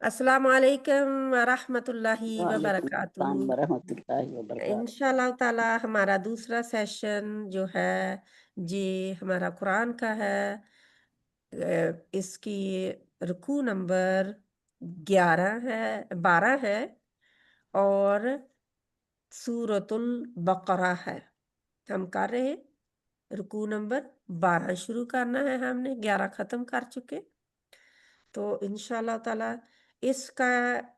अस्सलाम वालेकुम वरहमतुल्लाहि वालेकुम वबरकातुहू। अस्सलाम वरहमतुल्लाहि वबरकातुह। इंशाअल्लाह ताला हमारा दूसरा सेशन जो है ये हमारा कुरान का है। इसकी रुकू नंबर 11 है, 12 है और सूरतुल बकरा है। हम कर रहे हैं रुकू नंबर 12 शुरू करना है, हमने 11 खत्म कर चुके। तो इंशाल्लाह ताला इसका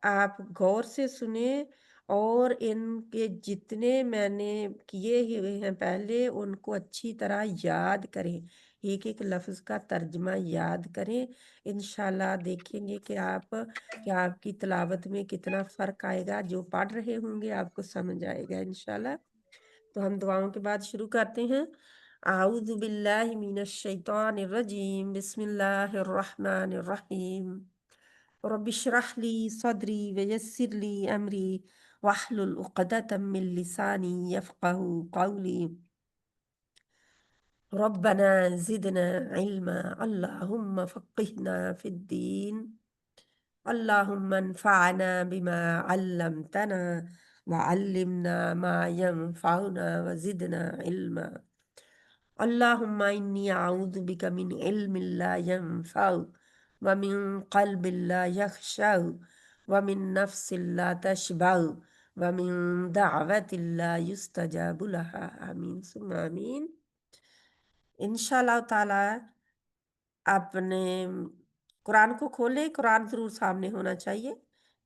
आप गौर से सुने और इनके जितने मैंने किए हुए हैं पहले उनको अच्छी तरह याद करें। एक-एक लफ्ज़ का तर्जुमा याद करें। इंशाल्लाह देखेंगे कि आपकी तिलावत में कितना फ़र्क आएगा। जो पढ़ रहे होंगे आपको समझ आएगा इंशाल्लाह। तो हम दुआओं के बाद शुरू करते हैं। आऊज़ु बिल्लाहि मिनश शैतानिर रजीम। बिस्मिल्लाहिर रहमानिर रहीम। रब्बि इश्रह ली सदरी व यस्सिर ली अमरी वहलुल उक़दतम मिन लिसानी यफ़क़हू क़ौली। रब्बना ज़िदना इल्मा अल्लाहुम्मा फ़क़्क़िहना फ़िद्दीन। अल्लाहुम्मा अन्फ़अना बिमा अल्लमतना व अल्लिमना मा यंफ़अुना व ज़िदना इल्मा। अल्लाहुम्मा इन्नी अऊज़ु बिका मिन इल्मिन ला यंफ़अु व मिन क़ल्बिन ला यख़शअ व मिन नफ़्सिन ला तशबअ व मिन दअवतिन ला युस्तजाबु लहा। आमीन सुम्मा आमीन। इंशाअल्लाह ताला आपने कुरान को खोले, कुरान ज़रूर सामने होना चाहिए,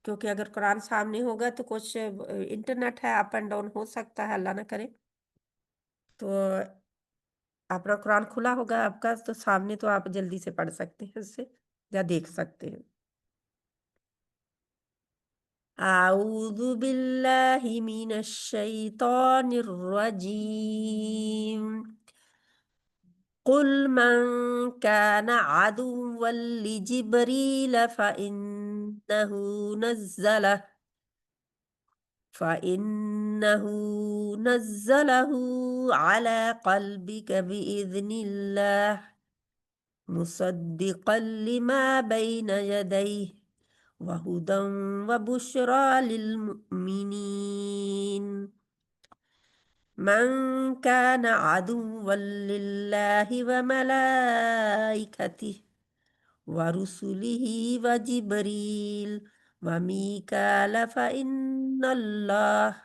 क्योंकि अगर कुरान सामने होगा तो कुछ इंटरनेट है अप एंड डाउन हो सकता है, अल्लाह ना करे। तो अपना कुरान खुला होगा आपका तो सामने तो आप जल्दी से पढ़ सकते हैं उससे या देख सकते हैं। आऊज़ु बिल्लाहि मिनश शैतानिर रजीम। कुल मन कान अदुव्वन लिजिब्रील फ़इन्नहु नज़्ज़लहु अला क़ल्बिक बिइज़्निल्लाह मुसद्दिक़न लिमा बैन यदैहि व हुदन व बुश्रा लिलमुमिनीन। मन कान अदुव्वन लिल्लाहि व मलाइकतिहि व रुसुलिहि व जिब्रील व मीकाल फ़इन्नल्लाह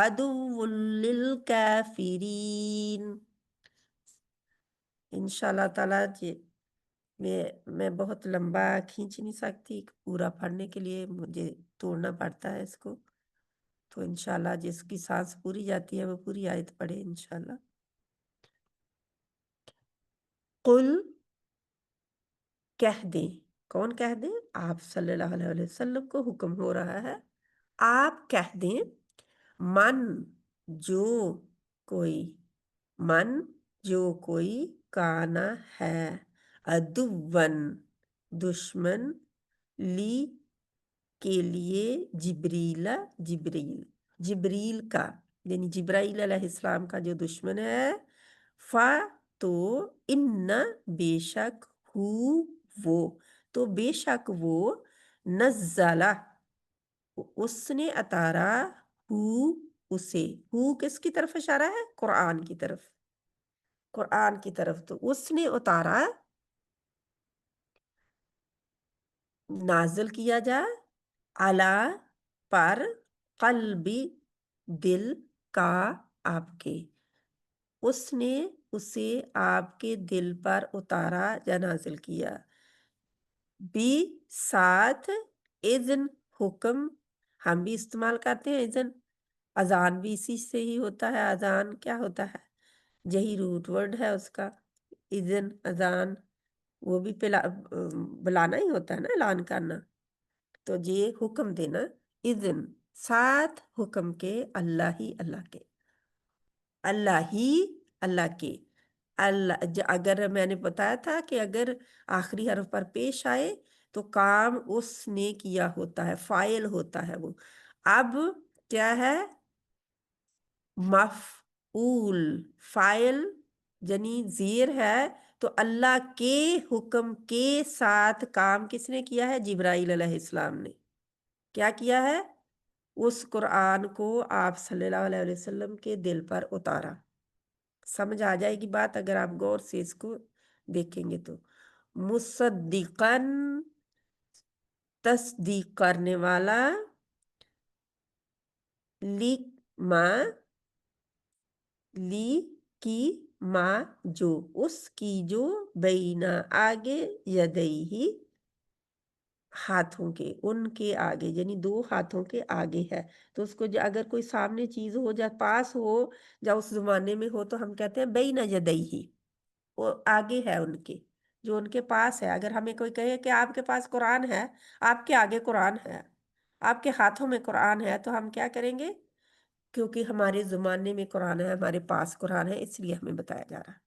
अदुव्वुल लिल काफ़िरीन। इंशाल्लाह ताला जी मैं बहुत लंबा खींच नहीं सकती, पूरा पढ़ने के लिए मुझे तोड़ना पड़ता है इसको। तो इंशाल्लाह जिसकी सांस पूरी जाती है वो पूरी आयत पढ़े इंशाल्लाह। कुल कह दें, कौन कह दें? आप सल्लल्लाहु अलैहि वसल्लम को हुक्म हो रहा है। आप कह दें, मन जो कोई, मन जो कोई काना है, अदुव्वन दुश्मन, ली के लिए, जिब्रीला जिब्रील, जिब्रील का यानी जिब्राइल अलैहिस्सलाम का जो दुश्मन है, फा तो इन्ना बेशक हु वो, तो बेशक वो, नज़्ज़ला उसने अतारा, हु उसे, हु किसकी तरफ इशारा है? कुरान की तरफ, कुरान की तरफ। तो उसने उतारा, नाज़िल किया जाए, अला पर, क़ल्बी दिल का, आपके, उसने उसे आपके दिल पर उतारा या नाज़िल किया। बी साथ, इज़्न हुक्म, हम भी इस्तेमाल करते हैं इज़्न। अज़ान भी इसी से ही होता है। अज़ान क्या होता है? यही रूट वर्ड है उसका, इज़्न, अज़ान। वो भी बुलाना ही होता है ना, ऐलान करना। तो ये हुक्म देना, इज़्न, साथ हुक्म के, अल्लाह ही अल्लाह के, अल्लाह ही अल्लाह के। अगर मैंने बताया था कि अगर आखिरी हर्फ पर पेश आए तो काम उसने किया होता है, फाइल होता है वो। अब क्या है? मफऊल, फाइल यानी ज़ेर है तो अल्लाह के हुक्म के साथ काम किसने किया है? जिब्राइल अलैहिस्सलाम ने। क्या किया है? उस कुरान को आप सल्लल्लाहु अलैहि वसल्लम के दिल पर उतारा। समझ आ जाएगी बात अगर आप गौर से इसको देखेंगे तो। मुसद्दिकन, तस्दीक करने वाला, मा, ली की, माँ जो, उसकी जो, बैना आगे, यदई ही हाथों के, उनके आगे, यानी दो हाथों के आगे है। तो उसको अगर कोई सामने चीज हो या पास हो या उस जमाने में हो तो हम कहते हैं बैना यदई ही, वो आगे है उनके, जो उनके पास है। अगर हमें कोई कहे कि आपके पास कुरान है, आपके आगे कुरान है, आपके हाथों में कुरान है, तो हम क्या करेंगे? क्योंकि हमारे ज़माने में कुरान है, हमारे पास कुरान है, इसलिए हमें बताया जा रहा है।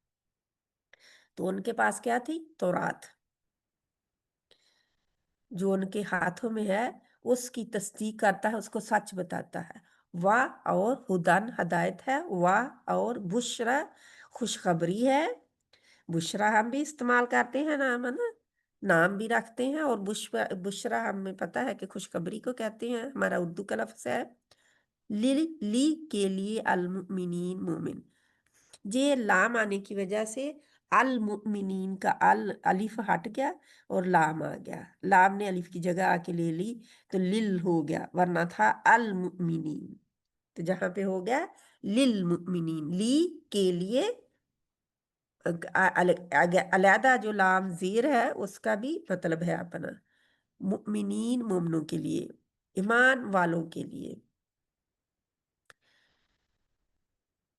तो उनके पास क्या थी? तौरात, जो उनके हाथों में है उसकी तस्दीक करता है, उसको सच बताता है। वाह और हुदन हिदायत है, वाह और बुशरा खुशखबरी है। बुशरा हम भी इस्तेमाल करते हैं नाम, है ना, नाम भी रखते हैं। और बुशरा हमें पता है कि खुशखबरी को कहते हैं, हमारा उर्दू का लफ्ज़ है। ली, ली के लिए, अल मुमिनीन मोमिन, ये लाम आने की वजह से अल मुमिनीन का अल अलिफ हट गया और लाम आ गया। लाम ने अलिफ की जगह आके ले ली तो लिल हो गया, वरना था अल मुमिनीन। तो जहां पे हो गया लिल मुमिनीन, ली के लिए, अलहदा जो लाम जीर है उसका भी मतलब है अपना। मुमिनीन मोमनों के लिए, ईमान वालों के लिए।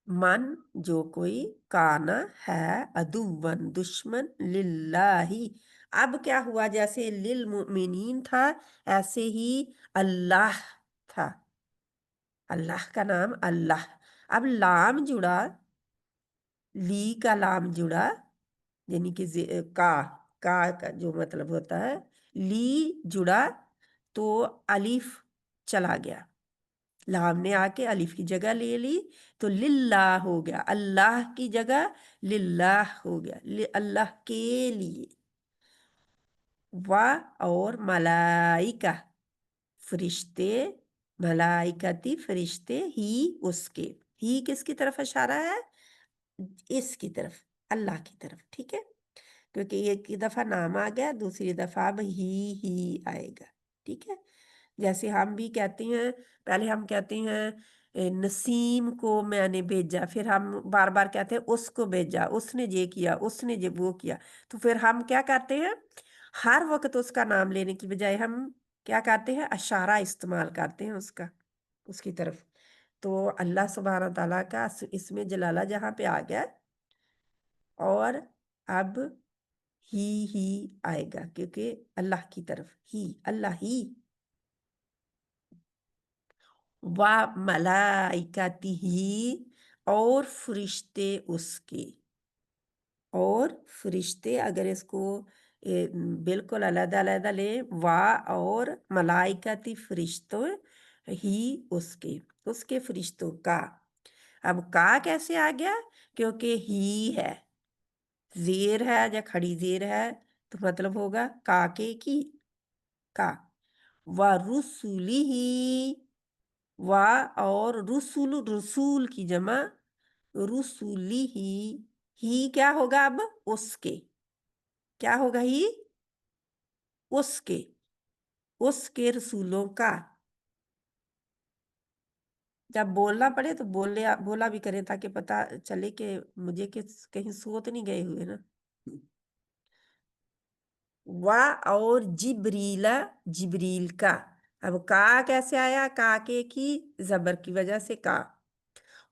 मन जो कोई, काना है, अदुवन दुश्मन, लिल्लाही। अब क्या हुआ? जैसे लिल मुमिनीन था ऐसे ही अल्लाह था, अल्लाह का नाम अल्लाह। अब लाम जुड़ा, ली का लाम जुड़ा, यानी कि का जो मतलब होता है, ली जुड़ा तो अलिफ चला गया, लाम ने आके अलिफ की जगह ले ली तो लिल्लाह हो गया, अल्लाह की जगह लिल्लाह हो गया, अल्लाह के लिए। वाह और मलाइका फरिश्ते, मलाइकती फरिश्ते, ही उसके, ही किसकी तरफ इशारा है? इसकी तरफ, अल्लाह की तरफ, ठीक है। क्योंकि एक दफा नाम आ गया, दूसरी दफा अब ही आएगा, ठीक है। जैसे हम भी कहते हैं, पहले हम कहते हैं नसीम को मैंने भेजा, फिर हम बार बार कहते हैं उसको भेजा, उसने ये किया, उसने ये वो किया। तो फिर हम क्या करते हैं? हर वक्त उसका नाम लेने की बजाय हम क्या करते हैं? अशारा इस्तेमाल करते हैं उसका, उसकी तरफ। तो अल्लाह सुब्हाना ताला का इसमें जलाला जहाँ पे आ गया, और अब ही आएगा, क्योंकि अल्लाह की तरफ ही, अल्लाह ही। व मलाइकतिही, और फरिश्ते उसके। और फरिश्ते अगर इसको बिल्कुल अलग अलग ले, वाह और मलाइकती फरिश्तों, ही उसके, उसके फरिश्तों का। अब का कैसे आ गया? क्योंकि ही है, जेर है या खड़ी जेर है, तो मतलब होगा काके की, का। व रुसुली ही, वा और रुसुल, रसूल की जमा रुसुली ही क्या होगा अब? उसके, क्या होगा? ही उसके, उसके रसूलों का। जब बोलना पड़े तो बोला भी करें, ताकि पता चले कि मुझे कहीं सो तो नहीं गए हुए ना। वा और जिब्रीला, जिब्रील का। अब का कैसे आया? का के की जबर की वजह से का।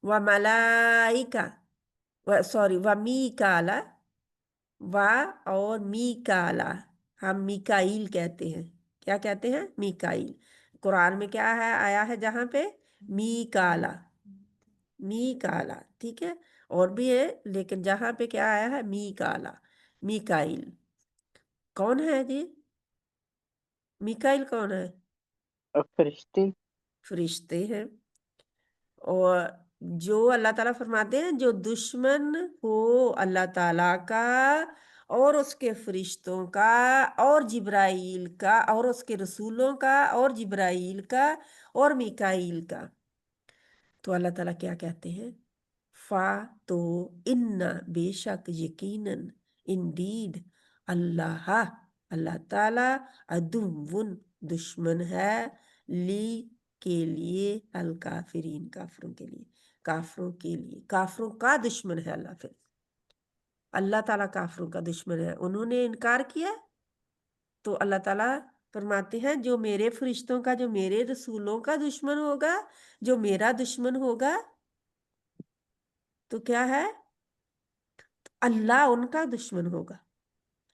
व मलाइका, सॉरी, व मी काला, वा और मी काला, हम मिकाइल कहते हैं। क्या कहते हैं? मिकाइल। कुरान में क्या है आया है जहां पे? मी काला, मी काला, ठीक है। और भी है, लेकिन जहां पे क्या आया है? मी काला, मिकाइल। कौन है जी? मिकाइल कौन है? और फरिश्ते। फरिश्ते हैं। और जो अल्लाह ताला फरमाते हैं जो दुश्मन हो अल्लाह ताला का और उसके फरिश्तों का और जिब्राइल का और उसके रसूलों का और जिब्राइल का और मीकाईल का, तो अल्लाह ताला क्या कहते हैं? फा तो इन्ना बेशक यकीनन इंडीड अल्लाह अल्लाह ताला अदुव्वुन दुश्मन है ली के लिए अल काफिरीन काफिरों के लिए, काफिरों के लिए, काफिरों का दुश्मन है अल्लाह। फिर अल्लाह ताला काफिरों का दुश्मन है, उन्होंने इनकार किया तो अल्लाह ताला फरमाते हैं जो मेरे फरिश्तों का, जो मेरे रसूलों का दुश्मन होगा, जो मेरा दुश्मन होगा, तो क्या है? अल्लाह उनका दुश्मन होगा,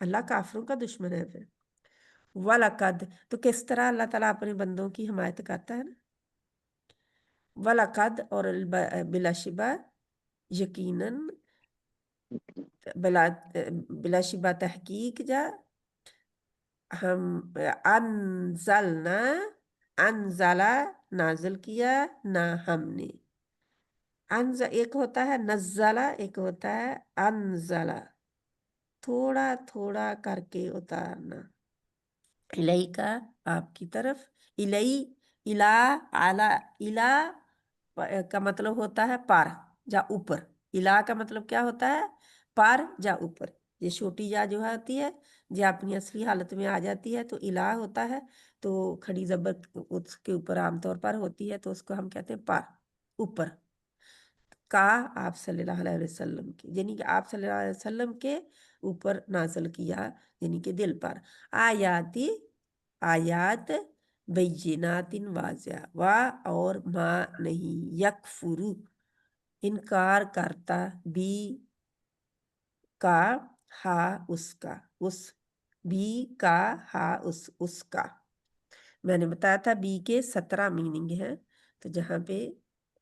अल्लाह काफिरों का दुश्मन है। फिर वलकद, तो किस तरह अल्लाह ताला अपने बंदों की हिमायत करता है ना, वलकद और बिलाशिबा यकीनन, बिला बिलाशिबा तहकीक जा हम अनजलना, अनजला नाजिल किया ना हमने, एक होता है नज़ला, एक होता है अनजला, थोड़ा थोड़ा करके उतारना, इलई का आपकी तरफ, इलई, इला, आला, इला का मतलब होता है पार जा ऊपर, इला का मतलब क्या होता है? पार जा ऊपर। ये छोटी जा जो होती है जो अपनी असली हालत में आ जाती है तो इला होता है, तो खड़ी जबर उसके ऊपर आमतौर पर होती है तो उसको हम कहते हैं पार, ऊपर का आप सल्लल्लाहु अलैहि वसल्लम के, यानी कि आप सल्लल्लाहु अलैहि वसल्लम के ऊपर नाज़िल किया, यानी कि दिल पर आयाती, आयात बैयिनातिन वाज़िया, वा और मा नहीं, यकफुरु इनकार करता, बी का हा उसका, उस बी का हा उसका। मैंने बताया था बी के 17 मीनिंग हैं, तो जहाँ पे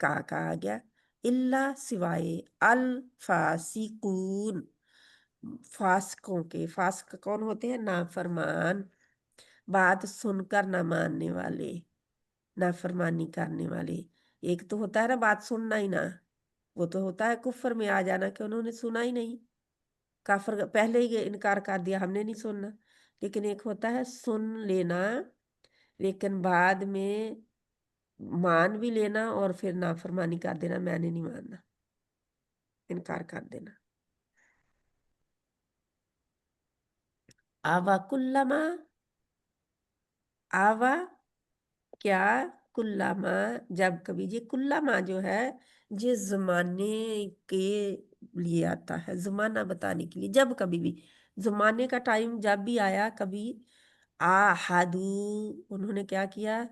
का आ गया, इल्ला सिवाय अल फासिकून, फास्कों के, फास्क कौन होते हैं? नाफरमान, बात सुनकर ना मानने वाले, नाफरमानी करने वाले। एक तो होता है ना बात सुनना ही ना, वो तो होता है कुफर में आ जाना कि उन्होंने सुना ही नहीं, काफर पहले ही इनकार कर दिया हमने नहीं सुनना। लेकिन एक होता है सुन लेना लेकिन बाद में मान भी लेना और फिर नाफरमानी कर देना, मैंने नहीं मानना, इनकार कर देना। आवा कुल्लमा, आवा क्या, कुल्लामा जब कभी, ये कुल्लामा जो है ये जमाने के लिए आता है, जमाना बताने के लिए, जब कभी भी जमाने का टाइम जब भी आया, कभी आहदू उन्होंने क्या किया,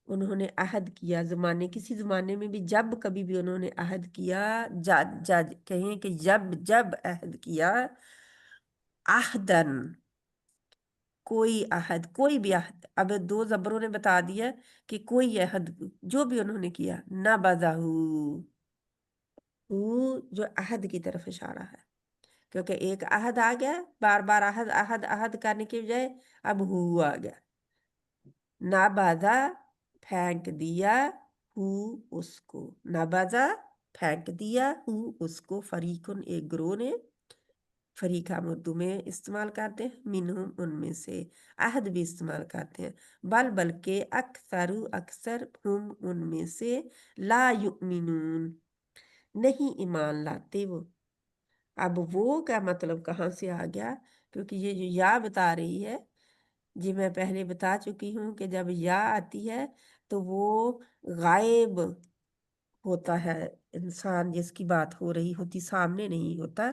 उन्होंने अहद किया, जमाने किसी जमाने में भी जब कभी भी उन्होंने अहद किया, कहें कि जब जब अहद किया, आहदन कोई अहद, कोई भी अहद, अब दो जबरों ने बता दिया कि कोई अहद जो भी उन्होंने किया, ना बजाहू, जो अहद की तरफ इशारा है, क्योंकि एक अहद आ गया, बार बार अहद अहद अहद करने की बजाय अब हु आ गया, नाबाजा फेंक दिया, हु उसको, नाबाजा फेंक दिया, हु उसको, फरीकुन एक ग्रोह ने, फरीक हम उर्दू में इस्तेमाल करते हैं, मिनहुम उनमें से, अहद भी इस्तेमाल करते हैं, बल्कि अक्सरु अक्सर, हुम उनमें से, ला युमिनून नहीं ईमान लाते वो। अब वो का मतलब कहाँ से आ गया? क्योंकि ये जो या बता रही है, जी मैं पहले बता चुकी हूँ कि जब या आती है तो वो गायब होता है, इंसान जिसकी बात हो रही होती सामने नहीं होता,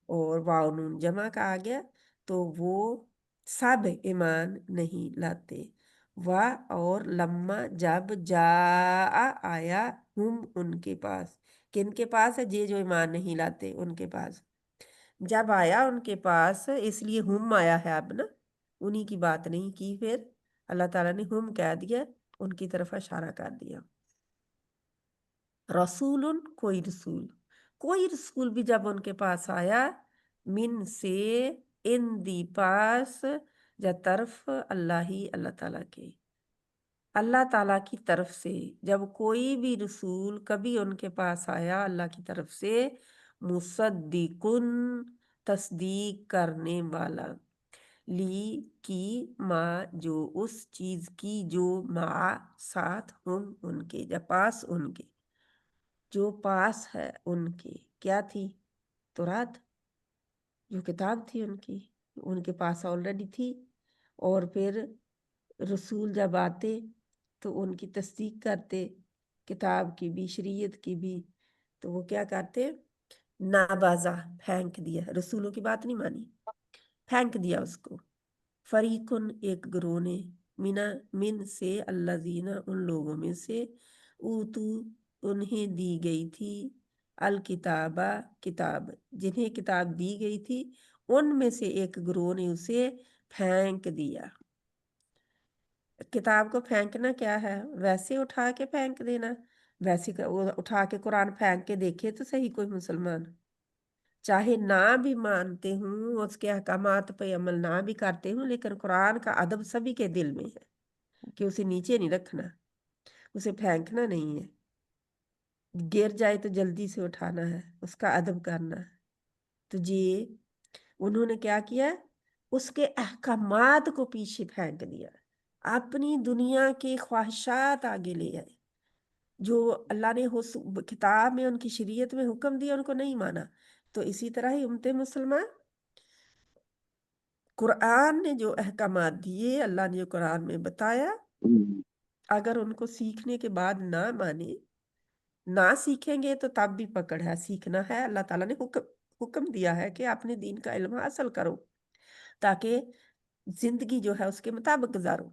और वाव नून जमा का आ गया तो वो सब ईमान नहीं लाते। वाह और लम्मा जब जा आया, हुम उनके पास, किनके पास है? जे जो ईमान नहीं लाते उनके पास, जब आया उनके पास, इसलिए हुम आया है अब ना, उन्हीं की बात नहीं की, फिर अल्लाह ताला ने हुम कह दिया, उनकी तरफ इशारा कर दिया। रसूलुन कोई रसूल भी जब उनके पास आया, मिन से, इन दी पास, या तरफ, अल्लाह ही अल्लाह ताला के, अल्लाह ताला की तरफ से जब कोई भी रसूल कभी उनके पास आया अल्लाह की तरफ से, मुसद्दिकुन तस्दीक करने वाला, ली की माँ जो उस चीज की जो माँ साथ उनके या पास उनके, जो पास है उनके, क्या थी? तौरात, जो किताब थी उनके पास ऑलरेडी थी। और फिर रसूल जब आते तो उनकी तस्दीक करते, किताब की भी शरीयत की भी। तो वो क्या करते? नाबाजा, फेंक दिया, रसूलों की बात नहीं मानी, फेंक दिया उसको। फरीकुन, एक ग्रोह ने, मिना मिन से, अल्लाजीना, उन लोगों में से, ऊतू, उन्हें दी गई थी, अल किताबा, किताब, जिन्हें किताब दी गई थी उनमें से एक ग्रोह ने उसे फेंक दिया। किताब को फेंकना क्या है? वैसे उठा के फेंक देना। वैसे वो उठा के कुरान फेंक के देखे तो सही कोई मुसलमान, चाहे ना भी मानते हूँ, उसके अहकामात पे अमल ना भी करते हूँ, लेकिन कुरान का अदब सभी के दिल में है कि उसे नीचे नहीं रखना, उसे फेंकना नहीं है। गिर जाए तो जल्दी से उठाना है, उसका अदब करना है। तो ये उन्होंने क्या किया? उसके अहकामात को पीछे फेंक दिया, अपनी दुनिया की ख्वाहिशात आगे ले आए। जो अल्लाह ने किताब में उनकी शरीयत में हुक्म दिया उनको नहीं माना। तो इसी तरह ही उम्मते मुसलमान, कुरान ने जो अहकामात दिए, अल्लाह ने जो कुरान में बताया, अगर उनको सीखने के बाद ना माने, ना सीखेंगे तो तब भी पकड़ है, सीखना है। अल्लाह ताला ने हुक्म दिया है कि अपने दीन का इल्म हासिल करो ताकि जिंदगी जो है उसके मुताबिक गुजारो।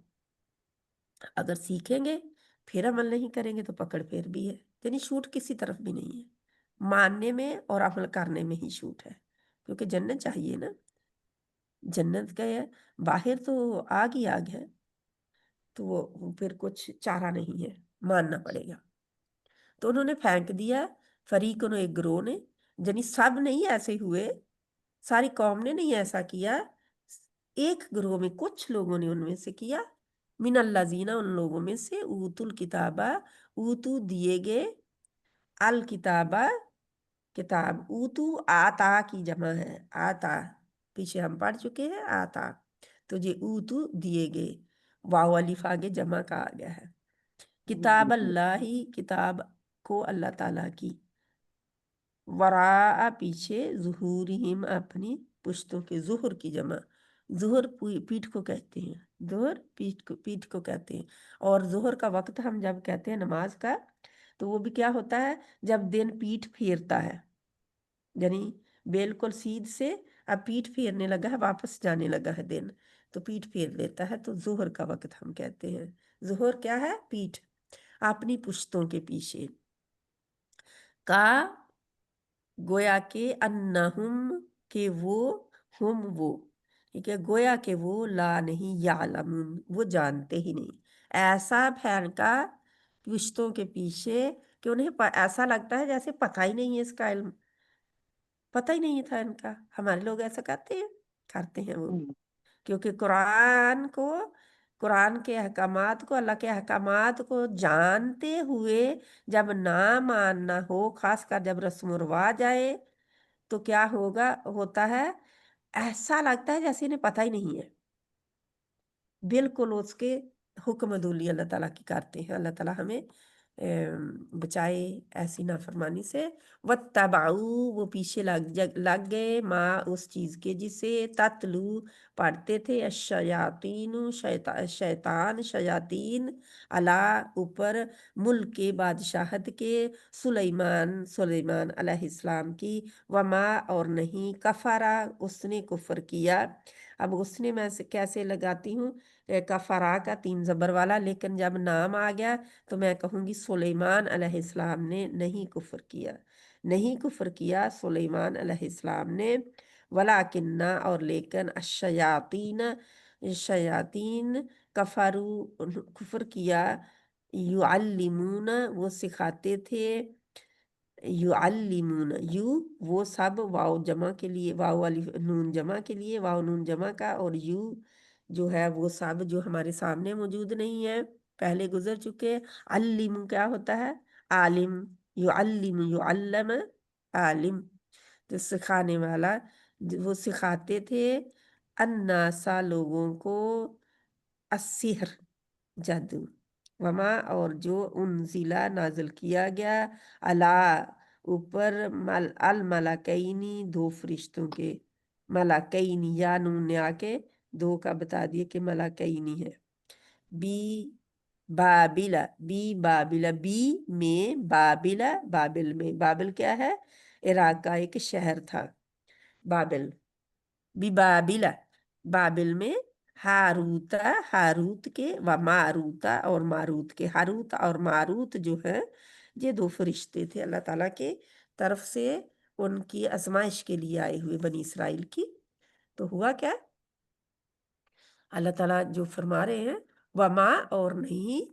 अगर सीखेंगे फिर अमल नहीं करेंगे तो पकड़ फिर भी है, यानी छूट किसी तरफ भी नहीं है। मानने में और अमल करने में ही छूट है, क्योंकि जन्नत चाहिए ना। जन्नत का है, बाहर तो आग ही आग है, तो वो फिर कुछ चारा नहीं है, मानना पड़ेगा। तो उन्होंने फेंक दिया, फरीकुन, एक ग्रोह ने, यानी सब नहीं ऐसे हुए, सारी कौम ने नहीं ऐसा किया, एक ग्रोह में कुछ लोगों ने उनमें से किया। मिनल्लाजीना, उन लोगों में से, ऊतुल किताबा, ऊतु दिए गए, अल किताबा, किताब, ऊतु आता की जमा है, आता पीछे हम पढ़ चुके हैं आता। तो ये ऊतु दिए गए, वाव अलिफ आगे जमा का आ गया है। किताब अल्लाह ही, किताब को अल्लाह ताला की, वरा पीछे, ज़ुहूरिहिम, अपनी पुश्तों के, ज़ुहर की जमा, ज़ुहर पीठ को कहते हैं, ज़ुहर पीठ को कहते हैं। और ज़ुहर का वक्त हम जब कहते हैं नमाज का, तो वो भी क्या होता है? जब दिन पीठ फेरता है, यानी बिल्कुल सीध से अब पीठ फेरने लगा है, वापस जाने लगा है दिन, तो पीठ फेर लेता है, तो ज़ुहर का वक्त हम कहते हैं। ज़ुहर क्या है? पीठ, अपनी पुश्तों के पीछे का, गोया के, अन्नहुम, के वो, हुम वो, ठीक है, गोया के वो, ला नहीं, यालमुन, वो जानते ही नहीं। ऐसा फैनका पुश्तों के पीछे कि उन्हें ऐसा लगता है जैसे पता ही नहीं है, इसका इल्म पता ही नहीं था इनका। हमारे लोग ऐसा करते हैं वो, क्योंकि कुरान के अहकामात को, अल्लाह के अहकामात को जानते हुए जब ना मानना हो, खासकर जब रस्म रिवाज आए, तो क्या होता है? ऐसा लगता है जैसे इन्हें पता ही नहीं है। बिल्कुल उसके हुक्म अदूली अल्लाह ताला की करते हैं। अल्लाह ताला हमें बचाए ऐसी नाफरमानी से। वत्तबाऊ, वो पीछे लग गए, माँ उस चीज़ के जिसे, ततलू, पढ़ते थे, अशयातीन, शैतान, शयातीन, अला, ऊपर, मुल्क के, बादशाहत के, सुलेमान अलैहिस्सलाम की, वमा, और नहीं, कफरा, उसने कुफर किया। अब उसने मैं कैसे लगाती हूँ? कफरा का 3 ज़बर वाला, लेकिन जब नाम आ गया तो मैं कहूँगी सुलेमान अलैहिस्सलाम ने नहीं कुफर किया, नहीं कुफर किया सुलेमान अलैहिस्सलाम ने। वलाकिन्ना, और लेकिन, अशयातीन, शयातीन, कफरू, कुफर किया, युअल्लिमून, वो सिखाते थे, युअल्लिमून, वो सब, वाव जमा के लिए, वाव वाली नून जमा के लिए, वाव नून जमा का, और यू जो है वो सब जो हमारे सामने मौजूद नहीं है। پہلے گزر چکے. علم کیا ہوتا ہے؟ عالم. یعلم یعلم عالم. تو سکھانے والا، وہ سکھاتے تھے الناسا لوگوں کو، السحر جادو. وما اور جو انزلہ نازل کیا گیا، اللہ اوپر، الملکینی دو فرشتوں کے. ملکینی یا نون نے آ کے دو کا بتا دیے کہ ملکینی ہے. Be Babla, be Babla, be میں بابلا، بابل میں. بابل کیا ہے؟ عراق کا ایک شہر تھا بابل. بی بابلا، بابل میں. ہاروتا، ہاروت کے، و ماروتا اور ماروت کے. ہاروت اور ماروت جو ہے یہ دو فرشتے تھے اللہ تعالیٰ کے طرف سے، ان کی آزمائش کے لیے آئے ہوئے بنی اسرائیل کی. تو ہوا کیا؟ اللہ تعالیٰ جو فرما رہے ہیں وما اور نہیں،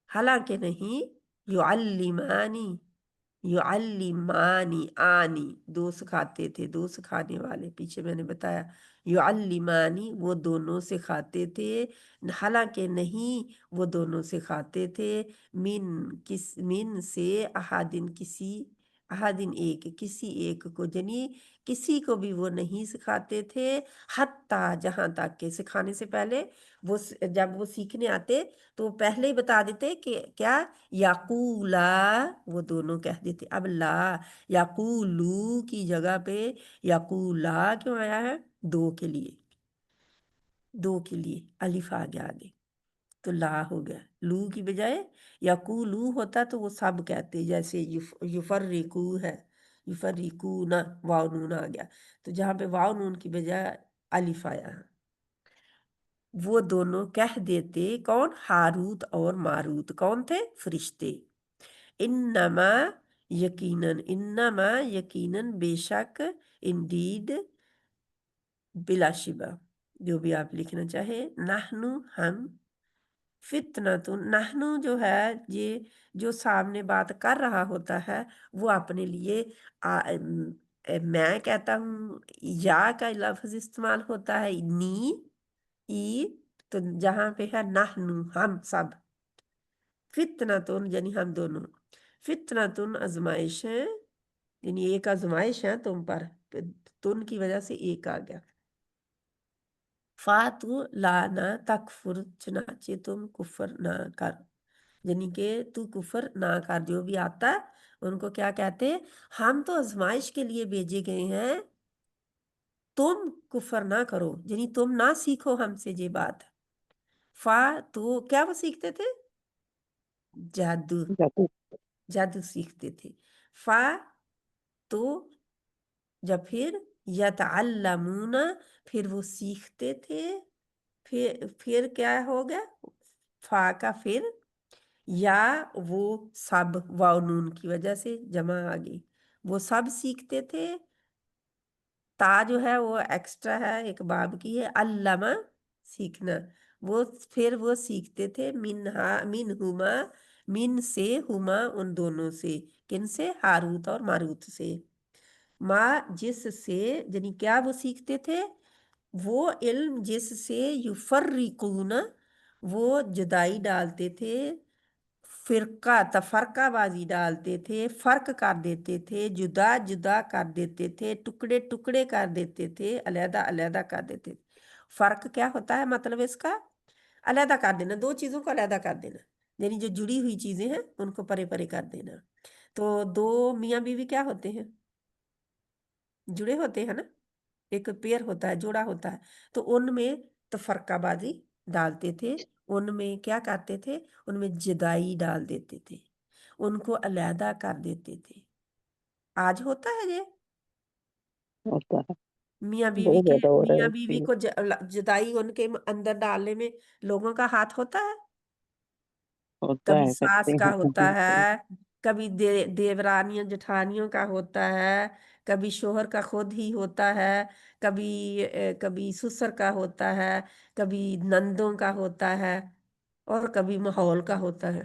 حالانکہ نہیں، یعلمانی، یعلمانی آنی دو سکھاتے تھے، دو سکھانے والے. پیچھے میں نے بتایا یعلمانی وہ دونوں سکھاتے تھے، حالانکہ نہیں وہ دونوں سکھاتے تھے. من سے احادن کسی، احادن ایک، کسی ایک کو، یعنی کسی کو بھی وہ نہیں سکھاتے تھے. حتیٰ جہاں تک کہ سکھانے سے پہلے وہ جب وہ سیکھنے آتے تو پہلے ہی بتا دیتے کہ کیا، یقولا وہ دونوں کہہ دیتے. اب لا، یقولو کی جگہ پہ یقولا کیوں آیا ہے؟ دو کے لیے، دو کے لیے الف آ گیا آگے تو لا ہو گیا. لو کی بجائے یقولو ہوتا تو وہ سب کہتے، جیسے یفرقو ہے، یفرقون، واو نون آ گیا. تو جہاں پہ واو نون کی بجائے الف آیا ہے. وہ دونوں کہہ دیتے، کون؟ ہاروت اور ماروت. کون تھے؟ فرشتے. انما یقیناً، انما یقیناً، بے شک، انڈیڈ بلا شبہ، جو بھی آپ لکھنا چاہے. نحنو ہم، فتنتن، نحنو جو ہے یہ جو سامنے بات کر رہا ہوتا ہے وہ اپنے لیے میں کہتا ہوں، یا کا لفظ استعمال ہوتا ہے، نی، ای. تو جہاں پہ ہے نحنو ہم سب، فتنتن یعنی ہم دونوں، فتنتن آزمائش ہے، یعنی ایک آزمائش ہے تم پر، تن کی وجہ سے ایک آ گیا. فاتو لانا تکفر، چنانچہ تم کفر نہ کر، یعنی کہ تو کفر نہ کر. جو بھی آتا ہے ان کو کیا کہتے ہیں؟ ہم تو آزمائش کے لیے بھیجے گئے ہیں، تم کفر نہ کرو، یعنی تم نہ سیکھو ہم سے یہ بات. فا تو کیا وہ سیکھتے تھے؟ جادو، جادو. جادو سیکھتے تھے. فا تو جب پھر یتعلمون پھر وہ سیکھتے تھے. پھر کیا ہو گیا؟ فا کا پھر، یا وہ سب، واو نون کی وجہ سے جمع آ گئی، وہ سب سیکھتے تھے. تا جو ہے وہ ایکسٹرا ہے، ایک باب کی ہے. علامہ سیکھنا، وہ پھر وہ سیکھتے تھے. من ہما، من سے، ہما ان دونوں سے. کن سے؟ ہاروت اور ماروت سے. ماں جس سے، یعنی کیا وہ سیکھتے تھے؟ وہ علم جس سے یفرقون وہ جدائی ڈالتے تھے، فرقہ تفرقہ بازی ڈالتے تھے، فرق کر دیتے تھے، جدا جدا کر دیتے تھے، ٹکڑے ٹکڑے کر دیتے تھے، علیحدہ علیحدہ کر دیتے تھے. فرق کیا ہوتا ہے مطلب اس کا؟ علیحدہ کر دینا، دو چیزوں کو علیحدہ کر دینا، یعنی جو جڑی ہوئی چیزیں ہیں ان کو پرے پرے کر دینا. تو دو میاں بیوی کیا ہوتے ہیں؟ جڑے ہوتے ہیں نا، ایک پیئر ہوتا ہے، جوڑا ہوتا ہے. تو ان میں تفرقہ بازی ڈالتے تھے، ان میں کیا کرتے تھے؟ ان میں جدائی ڈال دیتے تھے، ان کو علیحدہ کر دیتے تھے. آج ہوتا ہے یہ ہوتا ہے. میاں بیوی بہت کے، زیادہ ہو رہا میاں ہے بیوی کو جدائی ان کے اندر ڈالنے میں لوگوں کا ہاتھ ہوتا ہے. ہوتا کبھی ہے، کرتے ساس کا ہوتا ہیں. ہے، کبھی دیورانیوں جٹھانیوں کا ہوتا ہے، کبھی شوہر کا خود ہی ہوتا ہے، کبھی سسر کا ہوتا ہے، کبھی نندوں کا ہوتا ہے، اور کبھی ماحول کا ہوتا ہے.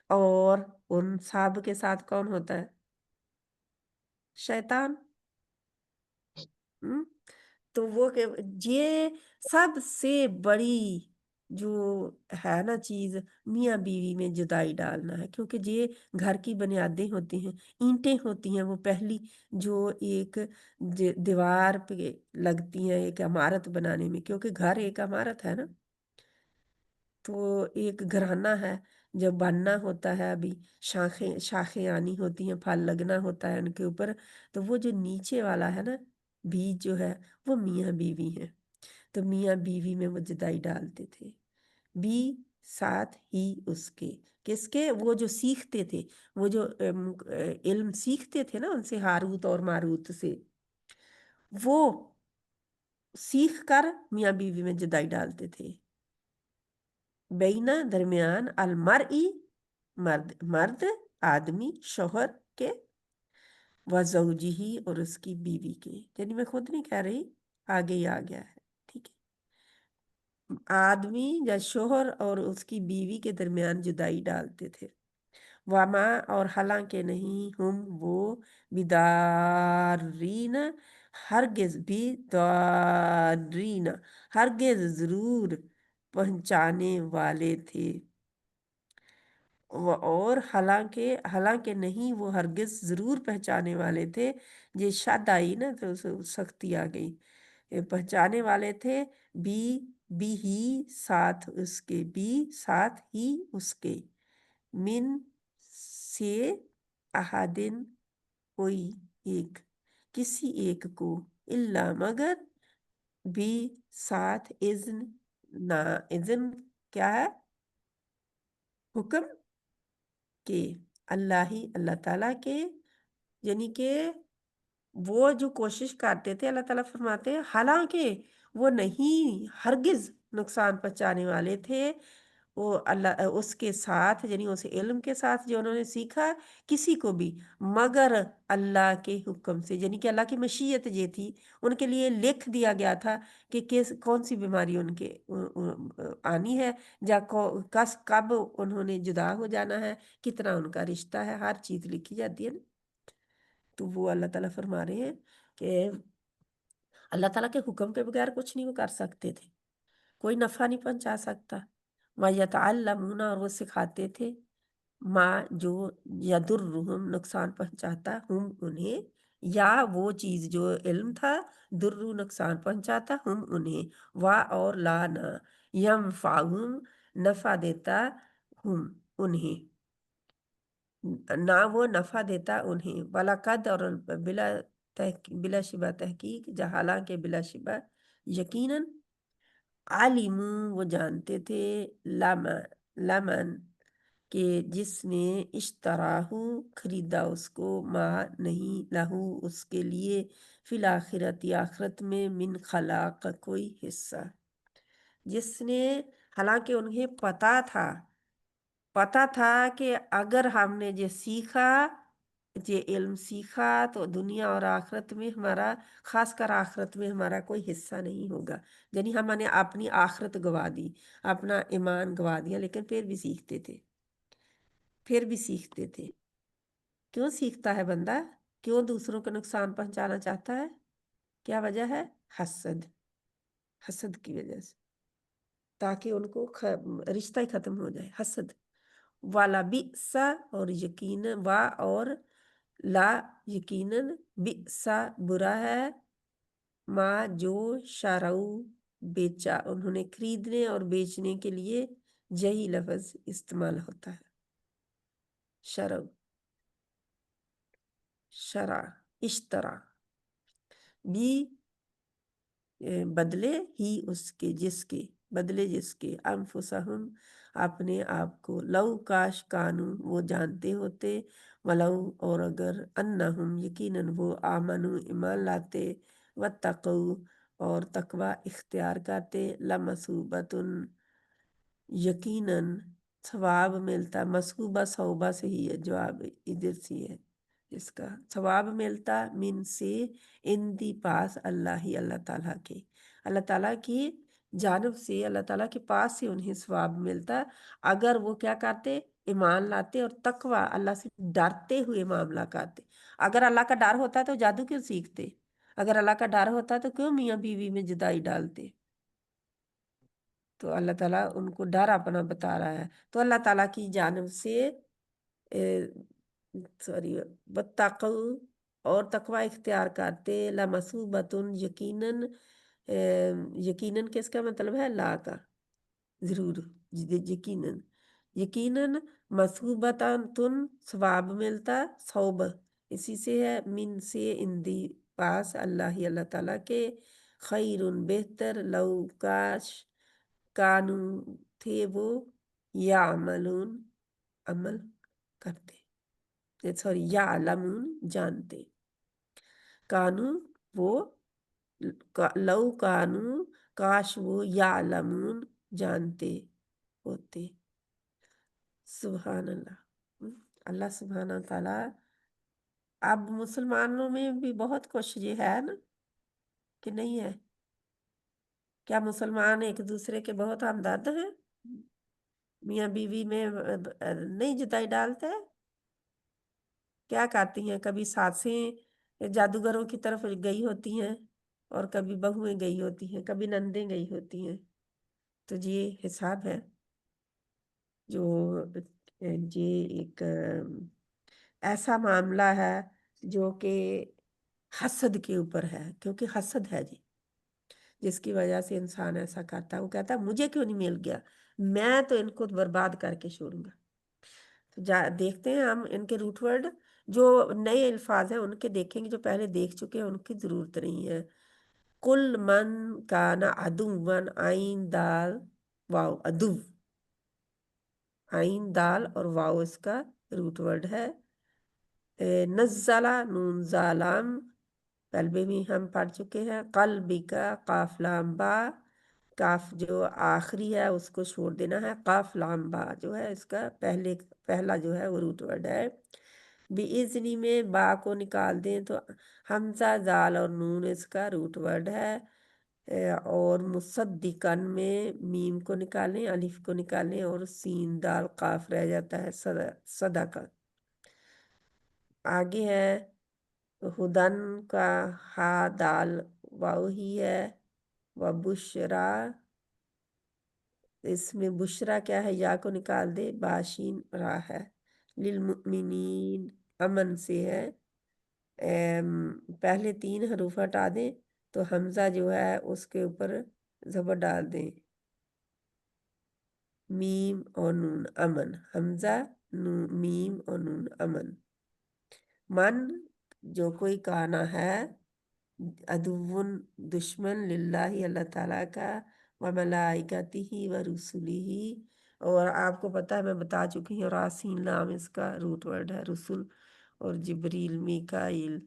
اور ان سب کے ساتھ کون ہوتا ہے؟ شیطان. تو وہ کہ یہ سب سے بڑی जो है ना चीज, मियाँ बीवी में जुदाई डालना है, क्योंकि ये घर की बुनियादें होती हैं, ईंटें होती हैं वो पहली, जो एक दीवार पे लगती हैं एक इमारत बनाने में, क्योंकि घर एक इमारत है ना। तो एक घराना है, जब बनना होता है, अभी शाखें शाखें आनी होती हैं, फल लगना होता है उनके ऊपर, तो वो जो नीचे वाला है ना बीज जो है, वो मियाँ बीवी है। तो मियाँ बीवी में वो जुदाई डालते थे। बी साथ ही उसके, किसके? वो जो सीखते थे, वो जो इल्म सीखते थे ना उनसे, हारूत और मारूत से, वो सीख कर मियाँ बीवी में जुदाई डालते थे। बैना दरमियान अलमरई, मर्द मर्द, आदमी शोहर के, व ज़ौजिही और उसकी बीवी के। यानी मैं खुद नहीं कह रही, आगे ही आ गया है, ठीक है। आदमी या शोहर और उसकी बीवी के दरमियान जुदाई डालते थे। वामा और हालांकि नहीं, हम वो बिदारीन, हरगिज भी दारीन, हरगिज जरूर पहुंचाने वाले थे। और हालांकि हालांकि नहीं, वो हरगिज जरूर पहचाने वाले थे। ये शद आई ना तो सख्ती आ गई। ये पहचाने वाले थे। बी बी ही साथ उसके, बी साथ ही उसके, मिन से अहादिन कोई एक, किसी एक को, इल्ला मगर, भी साथ इज्न, ना इज्न क्या है? हुक्म के, अल्लाह ही अल्लाह ताला के। यानी कि वो जो कोशिश करते थे, अल्लाह ताला फरमाते हैं हालांकि वो नहीं हरगिज नुकसान पहुंचाने वाले थे, वो अल्लाह उसके साथ, यानी उस इल्म के साथ जो उन्होंने सीखा, किसी को भी, मगर अल्लाह के हुक्म से। यानी कि अल्लाह की मशीयत ये थी, उनके लिए लिख दिया गया था कि किस कौन सी बीमारी उनके आनी है, या कस कब उन्होंने जुदा हो जाना है, कितना उनका रिश्ता है, हर चीज़ लिखी जाती है ना। तो वो अल्लाह ताला फरमा रहे हैं कि अल्लाह ताला के हुक्म के बगैर कुछ नहीं वो कर सकते थे, कोई नफ़ा नहीं पहुंचा सकता। वयतअल्लमूना और वो सिखाते थे, माँ जो यदुर्रुहुम नुकसान पहुंचाता, हम उन्हें, या वो चीज़ जो इल्म था, दुर्रु नुकसान पहुंचाता, हम उन्हें, वा और ला ना, यंफाहुम नफ़ा देता, हम उन्हें, ना वो नफ़ा देता उन्हें, वलाकद और बिला शिबा तहकीक, जहाला के बिला शिबा यकीनन, आलिमू वो जानते थे, लमन लमन के जिसने इश्तराहू खरीदा उसको, माँ नहीं लहू उसके लिए, फिल आखिरत आखिरत में, मिन खलाक कोई हिस्सा। जिसने, हालांकि उन्हें पता था कि अगर हमने ये सीखा, ये इल्म सीखा, तो दुनिया और आखिरत में हमारा, खासकर आखिरत में हमारा कोई हिस्सा नहीं होगा। यानी हमने अपनी आखिरत गवा दी, अपना ईमान गवा दिया, लेकिन फिर भी सीखते थे, फिर भी सीखते थे। क्यों सीखता है बंदा? क्यों दूसरों को नुकसान पहुंचाना चाहता है? क्या वजह है? हसद, हसद की वजह से, ताकि उनको रिश्ता ही खत्म हो जाए, हसद वाला। बिसा और यकीन, वा और ला यकीनन, बिसा बुरा है, माँ जो शाराऊ बेचा उन्होंने, खरीदने और बेचने के लिए यही लफ्ज इस्तेमाल होता है, शराऊ, शरा, इश्तरा, भी बदले ही उसके, जिसके बदले जिसके, अनफुसहुम अपने आप को, लव काश कानू वो जानते होते, वलव और अगर, अन्नहुम यकीनन वो, आमनु ईमान लाते, वत्तकू और तकवा इख्तियार करते, लमसूबतुन यकीनन सवाब मिलता, मसूबा सौबा से ही है, जवाब इधर से है इसका, सवाब मिलता, मिन से, इन दी पास, अल्लाह ही अल्लाह ताला के, अल्लाह ताला की जानब से, अल्लाह ताला के पास से उन्हें सवाब मिलता, अगर वो क्या करते? ईमान लाते और तकवा अल्लाह से डरते हुए मामला करते। अगर अल्लाह का डर होता तो जादू क्यों सीखते? अगर अल्लाह का डर होता तो क्यों मियाँ बीवी में जुदाई डालते? تو اللہ تعالیٰ ان کو ڈر اپنا بتا رہا ہے. تو اللہ تعالیٰ کی جانب سے سوری بتقو اور تقوی اختیار کرتے لمصوبتن یقیناً یقیناً کس کا مطلب ہے؟ لا کا، ضرور، یقیناً، یقیناً مثوبتن ثواب ملتا، صوب اسی سے ہے، من سے اندی پاس، اللہ تعالیٰ کے، خیر بہتر، لو کاش کانو تھے وہ، یا عمل کرتے، سوری یا علمون جانتے، کانو وہ، لو کانو کاش وہ، یا علمون جانتے ہوتے. سبحان اللہ. اللہ سبحانہ تعالیٰ. اب مسلمانوں میں بھی بہت کچھ یہ ہے نا کہ نہیں ہے؟ کیا مسلمان ایک دوسرے کے بہت ہمدرد ہیں؟ میاں بیوی میں نہیں جدائی ڈالتے؟ کیا کرتی ہیں؟ کبھی ساسیں جادوگروں کی طرف گئی ہوتی ہیں اور کبھی بہویں گئی ہوتی ہیں، کبھی نندیں گئی ہوتی ہیں. تو یہ حساب ہے جو یہ ایک ایسا معاملہ ہے جو کہ حسد کے اوپر ہے، کیونکہ حسد ہے جی جس کی وجہ سے انسان ایسا کرتا ہے. وہ کہتا ہے مجھے کیوں نہیں مل گیا، میں تو ان کو برباد کر کے چھوڑوں گا. تو دیکھتے ہیں ہم ان کے روٹ ورڈ جو نئے الفاظ ہیں ان کے دیکھیں گے، جو پہلے دیکھ چکے ہیں ان کی ضرورت نہیں ہے. کل من کانا عدوً، آئین دال واو، ادو، آئین دال اور واو اس کا روٹ ورڈ ہے. نزلہ نون زالام قلبے میں ہم پڑھ چکے ہیں. قلبی کا قاف لام با، کاف جو آخری ہے اس کو چھوڑ دینا ہے، قاف لام با جو ہے اس کا پہلا جو ہے وہ روٹ ورڈ ہے. بِإِذْنِ میں با کو نکال دیں تو حمزہ زال اور نون اس کا روٹ ورڈ ہے. اور مصدقن میں میم کو نکالیں، الف کو نکالیں اور سین دال قاف رہ جاتا ہے، صدا کا. آگے ہے ہدن کا ہا دال واو ہی ہے، و بشرا، اس میں بشرا کیا ہے؟ یا کو نکال دے، باشین را ہے. للمؤمنین امن سے ہے. پہلے 3 حروف ہٹا دیں تو حمزہ جو ہے اس کے اوپر زبر ڈال دیں، میم اور نون امن، حمزہ میم اور نون امن. من جو کوئی کانا ہے، عدوٌ دشمن، للہ اللہ تعالیٰ کا، و ملائکتہ و رسلہ، اور آپ کو پتہ ہے میں بتا چکی ہوں راسین لام اس کا روٹ ورڈ ہے، رسول، اور جبریل میکائیل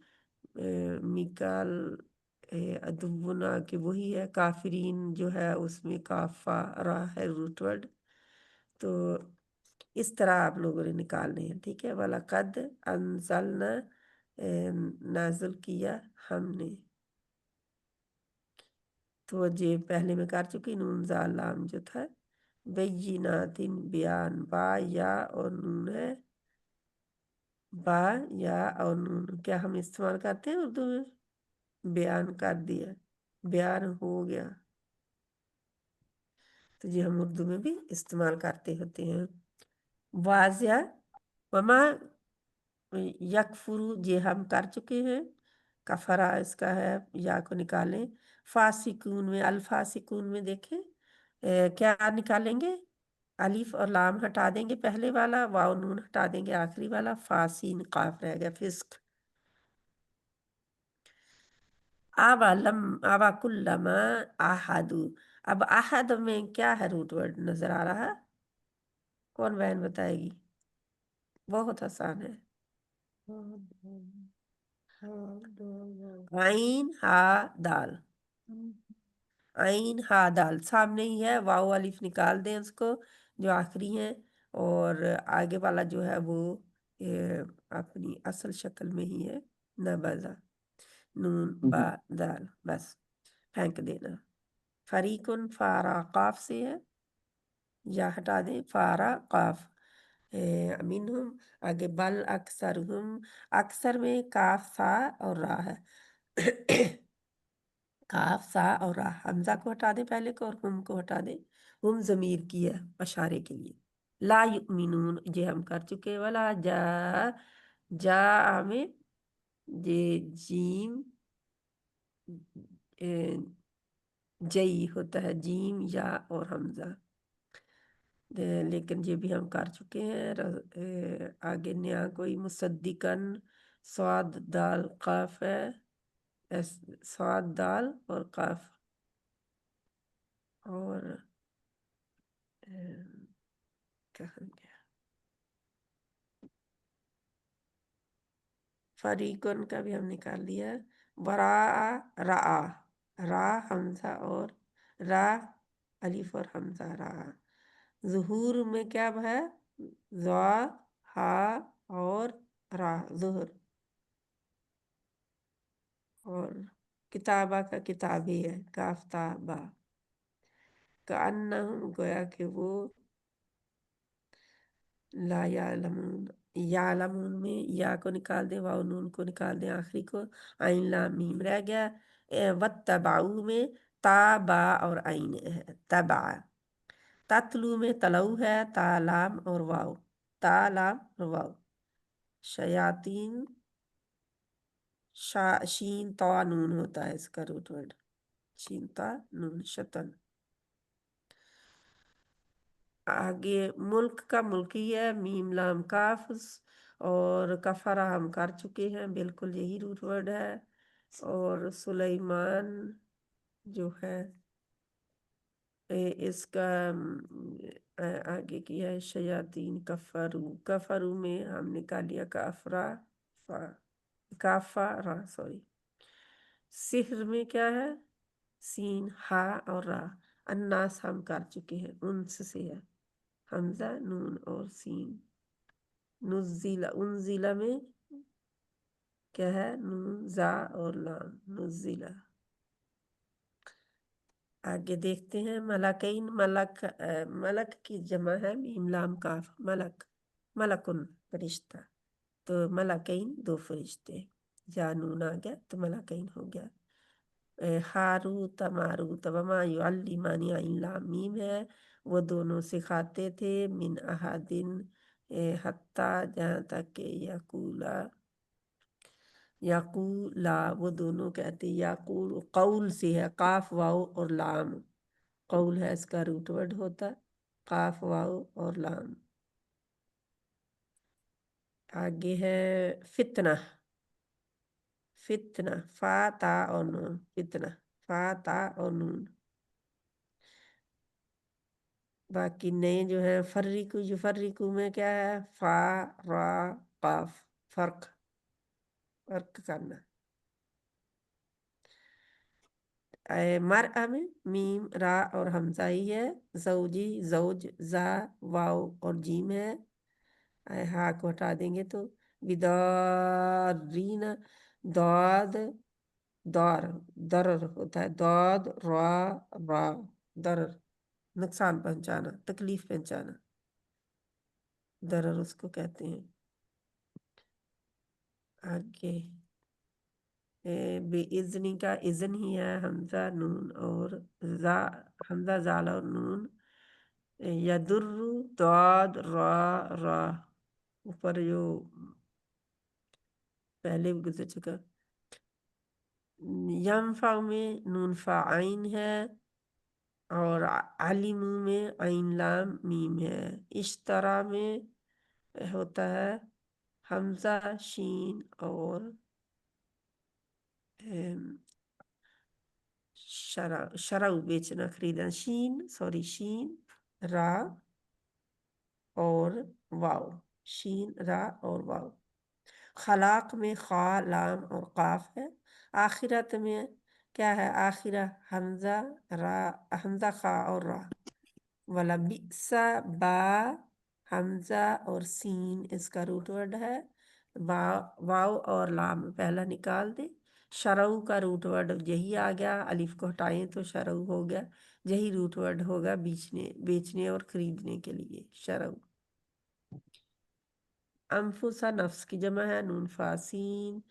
میکال عدونا کہ وہی ہے. کافرین جو ہے اس میں کافا را ہے روٹ ورڈ. تو اس طرح آپ لوگوں نے نکالنے ہیں، ٹھیک ہے. وَلَقَدْ أَنزَلْنَا نازل کیا ہم نے. تو یہ پہلے میں کر چکی، نون زال لام جو تھا، بینات بیان، با یا اور نون ہے، با یا اور نون کیا ہم استعمال کرتے ہیں اردو میں؟ بیان کر دیا، بیان ہو گیا. تو یہ ہم اردو میں بھی استعمال کرتے ہوتے ہیں. واضح وما یکفرو یہ ہم کر چکے ہیں، کفرا اس کا ہے، یا کو نکالیں. فاسقون میں، الفاسقون میں دیکھیں کیا نکالیں گے؟ الف اور لام ہٹا دیں گے پہلے والا، واو نون ہٹا دیں گے آخری والا، فاسین قاف رہ گیا، فسق. آوا کلما احدو، اب احد میں کیا ہے روٹ ورڈ نظر آ رہا ہے؟ کون بہن بتائے گی؟ بہت آسان ہے. عین ہا دال، عین ہا دال سامنے ہی ہے، واو الف نکال دیں اس کو جو آخری ہیں، اور آگے والا جو ہے وہ اپنی اصل شکل میں ہی ہے، نبذا، نون با دال، بس پھینک دینا. فریقن فارا قاف سے ہے، یا ہٹا دیں، فارا قاف. منہم آگے بل اکثرہم، اکثر میں کاف سا اور را ہے. काफ सा और रा, हमजा को हटा दे पहले को और हुम को हटा दे। हुम जमीर की है इशारे के लिए। ला युमिनून ये हम कर चुके। वाला जा, जा में ये जीम जई होता है, जीम या और हमजा। लेकिन ये भी हम कर चुके हैं। आगे नया कोई मुसद्दिकन, स्वाद दाल काफ है, स्वाद दाल और काफ। और कहाँ गया, फरीकुन का भी हम निकाल लिया। वरा, रा, रा हमजा और रा, अलिफ और हमजा रा। ज़ुहूर में क्या है, ज़ा, हा और रा, ज़ुहर। और किताबा का किताबी है, काफ्ताबा। कान्नहुम गोया कि वो, ला यालमून, यालमून में या को निकाल दें, वाव नून को निकाल दें, आखिरी को आइन लाम मीम रह गया। वत्तबाऊ में ता बा और आइन है, तबा। ततलू में तलऊ है, ता लाम और वाव, ता लाम और वाव। शयातीन, शीन ता नून होता है इसका रूट वर्ड, शीन ता नून, शतन। आगे मुल्क का मुल्की है, मीम लाम काफ। और कफरा हम कर चुके हैं, बिल्कुल यही रूट वर्ड है। और सुलेमान जो है इसका आगे की है शयातीन कफरू। कफरू में हम निकाल लिया काफरा, काफरा सॉरी। सिहर में क्या है, सीन हा और रा। अन्नास हम कर चुके हैं, उनस से है, हमजा नून और सीन। नुज़िला, उनजिला में क्या है, नून जा और लाम, नुज़िला। आगे देखते हैं मलकैन। मलक की जमा है मीम लाम काफ, मलक, मलकुन फरिश्ता। तो मलकैन दो फरिश्ते, जा नून आ गया तो मलकैन हो गया। हारूत मारूत वमा युअल्लिमानी, आइन लाम मीम है, वो दोनों सिखाते थे, मिन अहादिन हत्ता, जहाँ तक के यकूला, यकूला वो दोनों कहते, यकूल कौल से है, काफ वाव और लाम। कौल है इसका रूट वर्ड होता, काफ वाव और लाम। आगे है फितना। फितना फा ता और नून, फितना फा ता और नून। बाकी नए जो है फर्रिकू, जो फर्रिकू में क्या है, फा रा काफ, फर्क, फर्क करना। मरअ में मीम रा और हमजा ही है। जौजी, जौज, जा, वाव और जीम है। हा को हटा देंगे तो बिदारीन, दाद, दार, दरर होता है, दाद रा, रा, दरर, नुकसान पहुंचाना, तकलीफ पहुंचाना, दरर उसको कहते हैं। आगे बेइज़्नी का इज़्न ही है, हमजा नून और जा, हमजा जाल और नून। यदुर्रु, दाद रा, रा, ऊपर जो पहले भी गुजर चुका। यंफा में नून फा आइन है, और आलिमू में आइन लाम मीम है। इश्तरा में होता है हमजा शीन और शरा, शराउ बेचना खरीदना, शीन सॉरी शीन रा और वाव, शीन रा और वाव। खलाक में खा लाम और काफ है। आखिरत में क्या है, आखिरा हमजा रा, हमजा खा और रा। वाला बिसा बा, हमजा और सीन इसका रूट वर्ड है। वाव और लाम पहला निकाल दे। शरऊ का रूट वर्ड यही आ गया, अलिफ को हटाएं तो शरऊ हो गया। यही रूट वर्ड होगा बेचने, बेचने और खरीदने के लिए, शरऊ। अनफुसा नफ्स की जमा है, नून फासीन।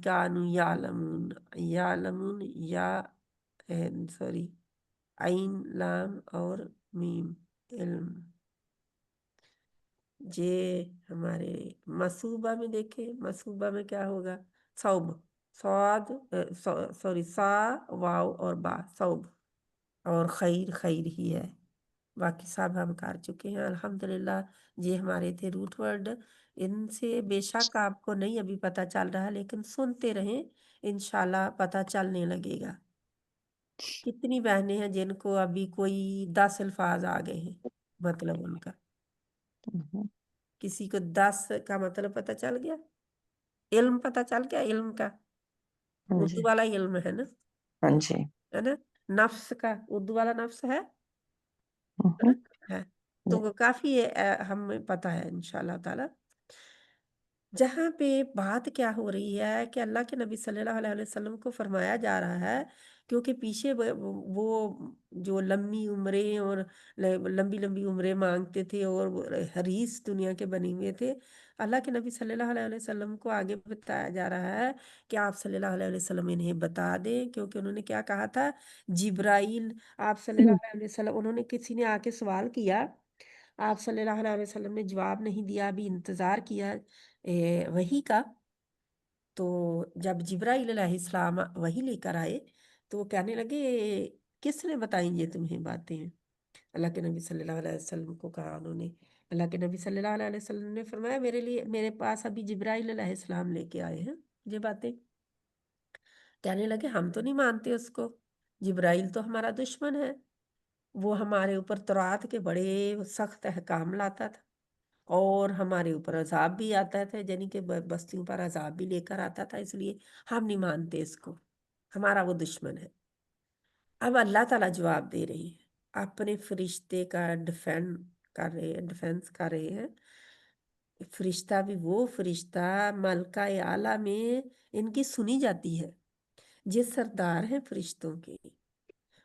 कानू यालमून, यालमून या सॉरी, आइन लाम और मीम, इल्म। ये हमारे मसूबा में देखें, मसूबा में क्या होगा? सौब, स्वाद, सॉरी, सा, वाव और बा, सौब। और खैर, खैर ही है। बाकी सब हम कर चुके हैं अल्हम्दुलिल्लाह। ये हमारे थे रूट वर्ड। इनसे बेशक आपको नहीं अभी पता चल रहा, लेकिन सुनते रहें, इंशाल्लाह पता चलने लगेगा। कितनी बहनें हैं जिनको अभी कोई 10 अल्फाज आ गए हैं मतलब उनका। हम्म, किसी को 10 का मतलब पता चल गया, इल्म पता चल गया, इल्म का हाँ उर्दू जी। वाला इल्म है ना, हाँ जी। है ना। नफ्स का उर्दू वाला नफ्स है हम्म, ना? है। तो काफी हमें पता है इंशाल्लाह ताला। जहाँ पे बात क्या हो रही है कि अल्लाह के नबी सल्लल्लाहु अलैहि वसल्लम को फरमाया जा रहा है, क्योंकि पीछे वो जो लंबी उम्रें और लंबी लंबी उम्रें मांगते थे और वो हरीस दुनिया के बने हुए थे। अल्लाह के नबी सल्लल्लाहु अलैहि वसल्लम को आगे बताया जा रहा है कि आप सल्लल्लाहु अलैहि वसल्लम इन्हें बता दें, क्योंकि उन्होंने क्या कहा था? जिब्राइल, आप सल्लल्लाहु अलैहि वसल्लम, उन्होंने किसी ने आके सवाल किया, आप सल्लल्लाहु अलैहि वसल्लम ने जवाब नहीं दिया, अभी इंतजार किया वही का। तो जब जिब्राइल अलैहिस्सलाम वही लेकर आए, तो वो कहने लगे, किसने बताई ये तुम्हें बातें? अल्लाह के नबी सल्लल्लाहु अलैहि वसल्लम को कहा उन्होंने। अल्लाह के नबी सल्लल्लाहु अलैहि वसल्लम ने फरमाया, मेरे लिए, मेरे पास अभी जिब्राइल अलैहिस्सलाम लेके आए हैं ये बातें। कहने लगे, हम तो नहीं मानते उसको, जिब्राइल तो हमारा दुश्मन है, वो हमारे ऊपर तौरात के बड़े सख्त अहकाम लाता था, और हमारे ऊपर अजाब भी आता था, यानी कि बस्तियों पर अजाब भी लेकर आता था, इसलिए हम नहीं मानते इसको, हमारा वो दुश्मन है। अब अल्लाह ताला जवाब दे रही है, अपने फरिश्ते का डिफेंड कर रहे हैं, डिफेंस कर रहे हैं। फरिश्ता भी वो फरिश्ता मलका आला में इनकी सुनी जाती है, ये सरदार हैं फरिश्तों के।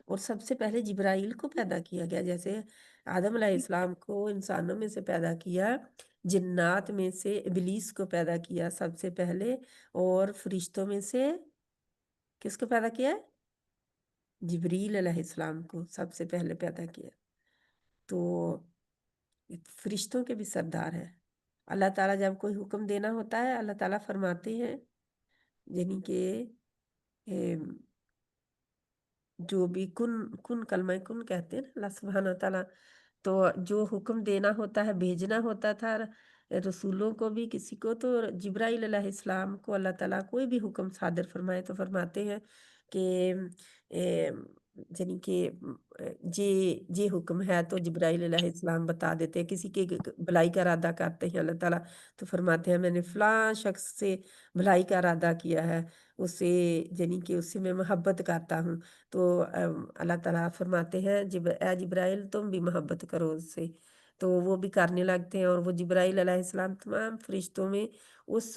और सबसे पहले जिब्राइल को पैदा किया गया, जैसे आदम अलैहिस्सलाम को इंसानों में से पैदा किया, जिन्नात में से इबलीस को पैदा किया सबसे पहले, और फरिश्तों में से किसको पैदा किया है? जिब्रील अलैहिस्सलाम को सबसे पहले पैदा किया। तो फरिश्तों के भी सरदार हैं। अल्लाह ताला जब कोई हुक्म देना होता है, अल्लाह ताला फरमाते हैं, यानी कि जो भी कुन कुन कलमा कुन कहते हैं ना अल्लाह सुब्हान ताला। तो जो हुक्म देना होता है, भेजना होता था रसूलों को भी किसी को, तो जिब्राइल अलैहिस्सलाम को अल्लाह ताला कोई भी हुक्म सादर फरमाए तो फरमाते हैं कि यानी कि जे हुक्म है, तो जिब्राइल अलैहिस्सलाम बता देते हैं। किसी के भलाई का इरादा करते हैं अल्लाह ताला, तो फरमाते हैं, मैंने फलां शख्स से भलाई का इरादा किया है, उससे यानी कि उससे मैं मोहब्बत करता हूँ। तो अल्लाह ताला फरमाते हैं, ए जिब्राइल तुम भी मोहब्बत करो उससे। तो वो भी करने लगते हैं, और वो जिब्राइल अलैहिस्सलाम तमाम फरिश्तों में उस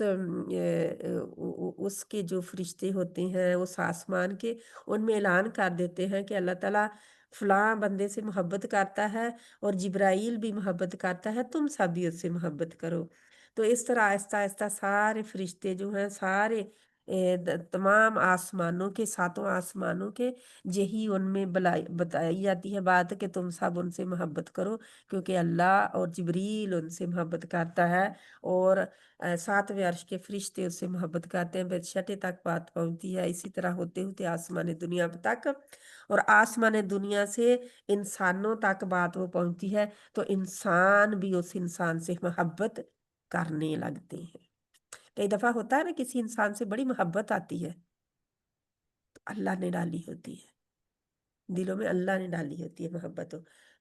उसके जो फरिश्ते होते हैं उस आसमान के, उनमें ऐलान कर देते हैं कि अल्लाह ताला फलां बंदे से मोहब्बत करता है, और जिब्राइल भी मोहब्बत करता है, तुम सब भी उससे मोहब्बत करो। तो इस तरह आहिस्ता आहिस्ता सारे फरिश्ते जो हैं, सारे तमाम आसमानों के, सातों आसमानों के, यही उनमें बताई जाती है बात कि तुम सब उनसे मोहब्बत करो, क्योंकि अल्लाह और जिब्रील उनसे मोहब्बत करता है, और 7वें अर्श के फरिश्ते उससे मोहब्बत करते हैं, फिर छठे तक बात पहुंचती है, इसी तरह होते होते आसमान दुनिया तक, और आसमान दुनिया से इंसानों तक बात वो पहुंचती है, तो इंसान भी उस इंसान से मोहब्बत करने लगते हैं। कई दफा होता है ना, किसी इंसान से बड़ी मोहब्बत आती है, तो अल्लाह ने डाली होती है दिलों में, अल्लाह ने डाली होती है मोहब्बत।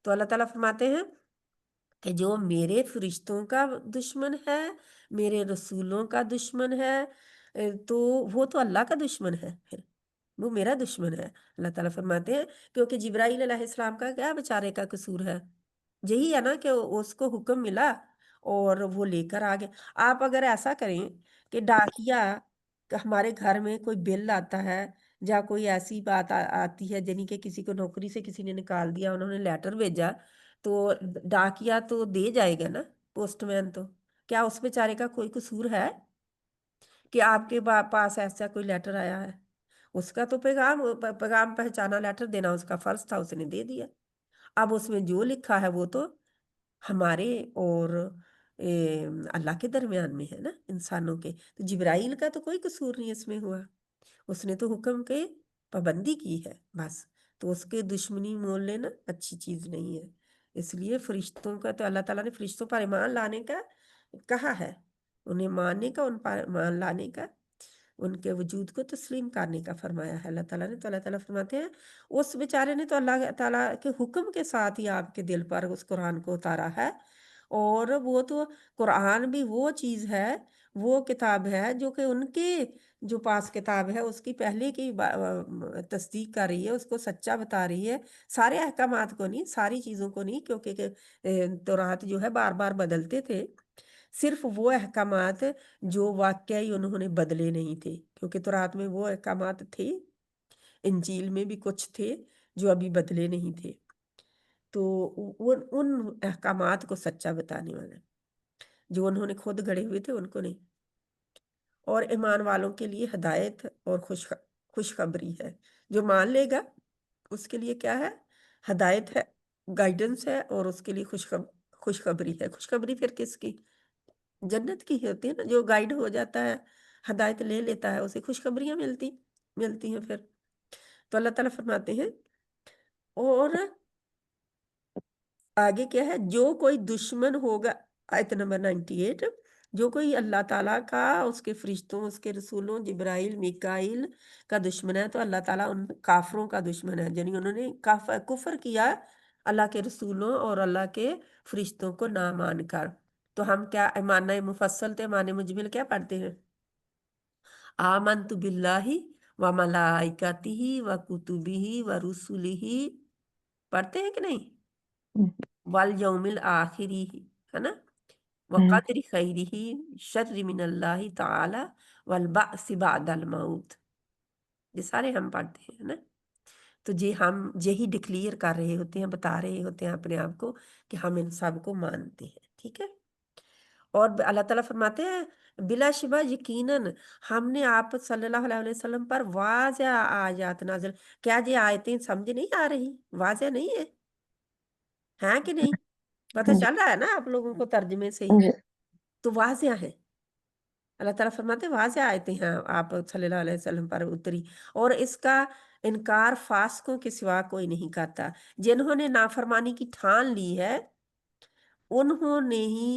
तो अल्लाह ताला फरमाते हैं कि जो मेरे फरिश्तों का दुश्मन है, मेरे रसूलों का दुश्मन है, तो वो तो अल्लाह का दुश्मन है, फिर वो मेरा दुश्मन है। अल्लाह ताला फरमाते हैं, क्योंकि जिब्राइल अलैहिस्सलाम का क्या बेचारे का कसूर है? यही है ना कि उसको हुक्म मिला और वो लेकर आ गया। आप अगर ऐसा करें कि डाकिया हमारे घर में कोई बिल आता है, या कोई ऐसी बात आती है, यानी कि किसी को नौकरी से किसी ने निकाल दिया, उन्होंने लेटर भेजा, तो डाकिया तो दे जाएगा ना, पोस्टमैन तो। क्या उस बेचारे का कोई कसूर है कि आपके पास ऐसा कोई लेटर आया है? اس کا تو پیغام پہچانا لیٹر دینا اس کا فرض تھا، اس نے دے دیا۔ اب اس میں جو لکھا ہے وہ تو ہمارے اور اللہ کے درمیان میں ہے نا، انسانوں کے۔ تو جبرائیل کا تو کوئی قصور نہیں اس میں ہوا، اس نے تو حکم کے پابندی کی ہے بس۔ تو اس کے دشمنی مول لینا اچھی چیز نہیں ہے۔ اس لیے فرشتوں کا تو اللہ تعالیٰ نے فرشتوں پر ایمان لانے کا کہا ہے، انہیں ماننے کا، ان پر ایمان لانے کا، ان کے وجود کو تسلیم کرنے کا فرمایا ہے اللہ تعالیٰ نے۔ تو اللہ تعالیٰ فرماتے ہیں اس بیچارے نے تو اللہ تعالیٰ کے حکم کے ساتھ ہی آپ کے دل پر اس قرآن کو اتارا ہے، اور وہ تو قرآن بھی وہ چیز ہے، وہ کتاب ہے جو کہ ان کے جو پاس کتاب ہے اس کی پہلے کی تصدیق کر رہی ہے، اس کو سچا بتا رہی ہے، سارے احکامات کو نہیں، ساری چیزوں کو نہیں، کیونکہ تورات جو ہے بار بار بدلتے تھے، صرف وہ احکامات جو واقعی انہوں نے بدلے نہیں تھے، کیونکہ تورات میں وہ احکامات تھے، انجیل میں بھی کچھ تھے جو ابھی بدلے نہیں تھے، تو ان احکامات کو سچا بتانے والا جو انہوں نے خود گڑے ہوئے تھے ان کو نہیں۔ اور ایمان والوں کے لیے ہدایت اور خوشخبری ہے، جو مان لے گا اس کے لیے کیا ہے؟ ہدایت ہے، گائیڈنس ہے، اور اس کے لیے خوشخبری ہے۔ خوشخبری پھر کس کی؟ جنت کی ہوتی ہے نا، جو گائیڈ ہو جاتا ہے، ہدایت لے لیتا ہے، اسے خوشخبریاں ملتی ہیں پھر۔ تو اللہ تعالیٰ فرماتے ہیں، اور آگے کیا ہے؟ جو کوئی دشمن ہوگا، آیت نمبر 98، جو کوئی اللہ تعالیٰ کا، اس کے فرشتوں، اس کے رسولوں جبرائیل میکائیل کا دشمن ہے، تو اللہ تعالیٰ ان کافروں کا دشمن ہے، یعنی انہوں نے کفر کیا اللہ کے رسولوں اور اللہ کے فرشتوں کو نہ مان کر۔ تو ہم کیا معنی مفصل تے معنی مجمل کیا پڑھتے ہیں؟ آمنت باللہ و ملائکتہ و کتبہ و رسلہ، پڑھتے ہیں کہ نہیں؟ والیوم الآخری، ہے نا، وقدر خیرہ شر من اللہ تعالی والبعث بعد الموت، یہ سارے ہم پڑھتے ہیں نا۔ تو جی ہم یہی ڈکلیئر کر رہے ہوتے ہیں، بتا رہے ہوتے ہیں اپنے آپ کو کہ ہم ان سب کو مانتے ہیں، ٹھیک ہے۔ اور اللہ تعالیٰ فرماتے ہیں بلا شبہ یقیناً ہم نے آپ صلی اللہ علیہ وسلم پر واضح آیات نازل، کیا یہ آیتیں سمجھ نہیں آ رہی؟ واضح نہیں ہے، ہیں کہ نہیں؟ پتہ چل رہا ہے نا آپ لوگوں کو ترجمے سے ہی، تو واضح ہے۔ اللہ تعالیٰ فرماتے ہیں واضح آیتیں ہیں آپ صلی اللہ علیہ وسلم پر اتری، اور اس کا انکار فاسقوں کے سوا کوئی نہیں کرتا۔ جنہوں نے نافرمانی کی ٹھان لی ہے انہوں نے ہی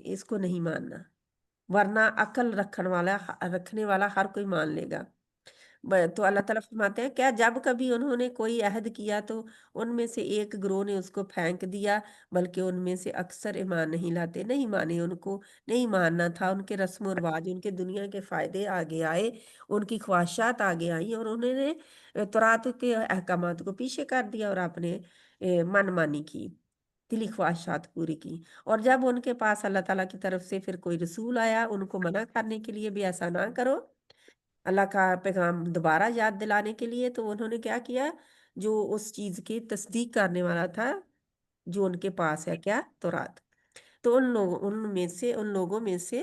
اس کو نہیں ماننا، ورنہ عقل رکھنے والا ہر کوئی مان لے گا۔ تو اللہ تعالیٰ فرماتے ہیں کیا جب کبھی انہوں نے کوئی عہد کیا تو ان میں سے ایک گروہ نے اس کو پھینک دیا، بلکہ ان میں سے اکثر ایمان نہیں لاتے، نہیں مانے، ان کو نہیں ماننا تھا، ان کے رسم و رواج، ان کے دنیا کے فائدے آگے آئے، ان کی خواہشات آگے آئیں، اور انہوں نے تورات کے احکامات کو پیچھے کر دیا اور اپنے من مانی کی، دلی خواہشات پوری کی۔ اور جب ان کے پاس اللہ تعالیٰ کی طرف سے پھر کوئی رسول آیا ان کو منع کرنے کے لیے بھی ایسا نہ کرو، اللہ کا پیغام دوبارہ یاد دلانے کے لیے، تو انہوں نے کیا کیا؟ جو اس چیز کی تصدیق کرنے والا تھا جو ان کے پاس ہے، کیا؟ تورات، تو ان لوگوں میں سے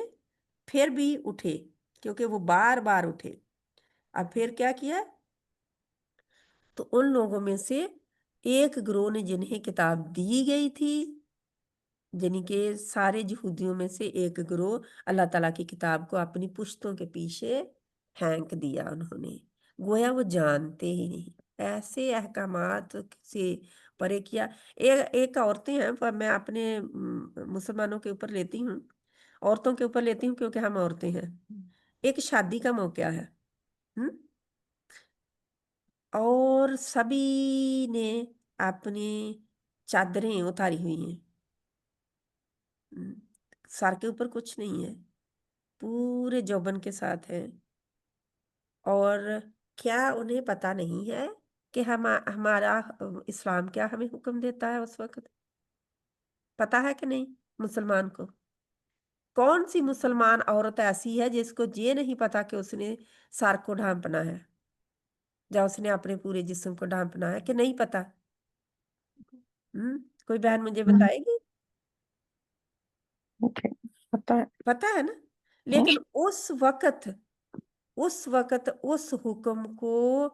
پھر بھی اٹھے، کیونکہ وہ بار بار اٹھے۔ اب پھر کیا کیا؟ تو ان لوگوں میں سے ایک گروہ نے جنہیں کتاب دی گئی تھی، یعنی کہ سارے یہودیوں میں سے ایک گروہ اللہ تعالیٰ کی کتاب کو اپنی پشتوں کے پیچھے پھینک دیا، انہوں نے گویا وہ جانتے ہی نہیں، ایسے احکامات سے پرے کیا۔ ایک عورتیں ہیں، پر میں اپنے مسلمانوں کے اوپر لیتی ہوں، عورتوں کے اوپر لیتی ہوں کیونکہ ہم عورتیں ہیں۔ ایک شادی کا موقع ہے، اور سبھی نے اپنی چادریں اتاری ہوئی ہیں، سر کے اوپر کچھ نہیں ہے، پورے جوبن کے ساتھ ہیں، اور کیا انہیں پتہ نہیں ہے کہ ہمارا اسلام کیا ہمیں حکم دیتا ہے اس وقت؟ پتہ ہے کہ نہیں مسلمان کو؟ کون سی مسلمان عورت ایسی ہے جس کو یہ نہیں پتا کہ اس نے سر کو ڈھانپنا ہے، یا اس نے اپنے پورے جسم کو ڈھانپنا ہے، کہ نہیں پتا؟ کوئی بہن مجھے بتائے گی؟ پتہ ہے۔ پتہ ہے نا، لیکن اس وقت उस वक़्त उस हुक्म को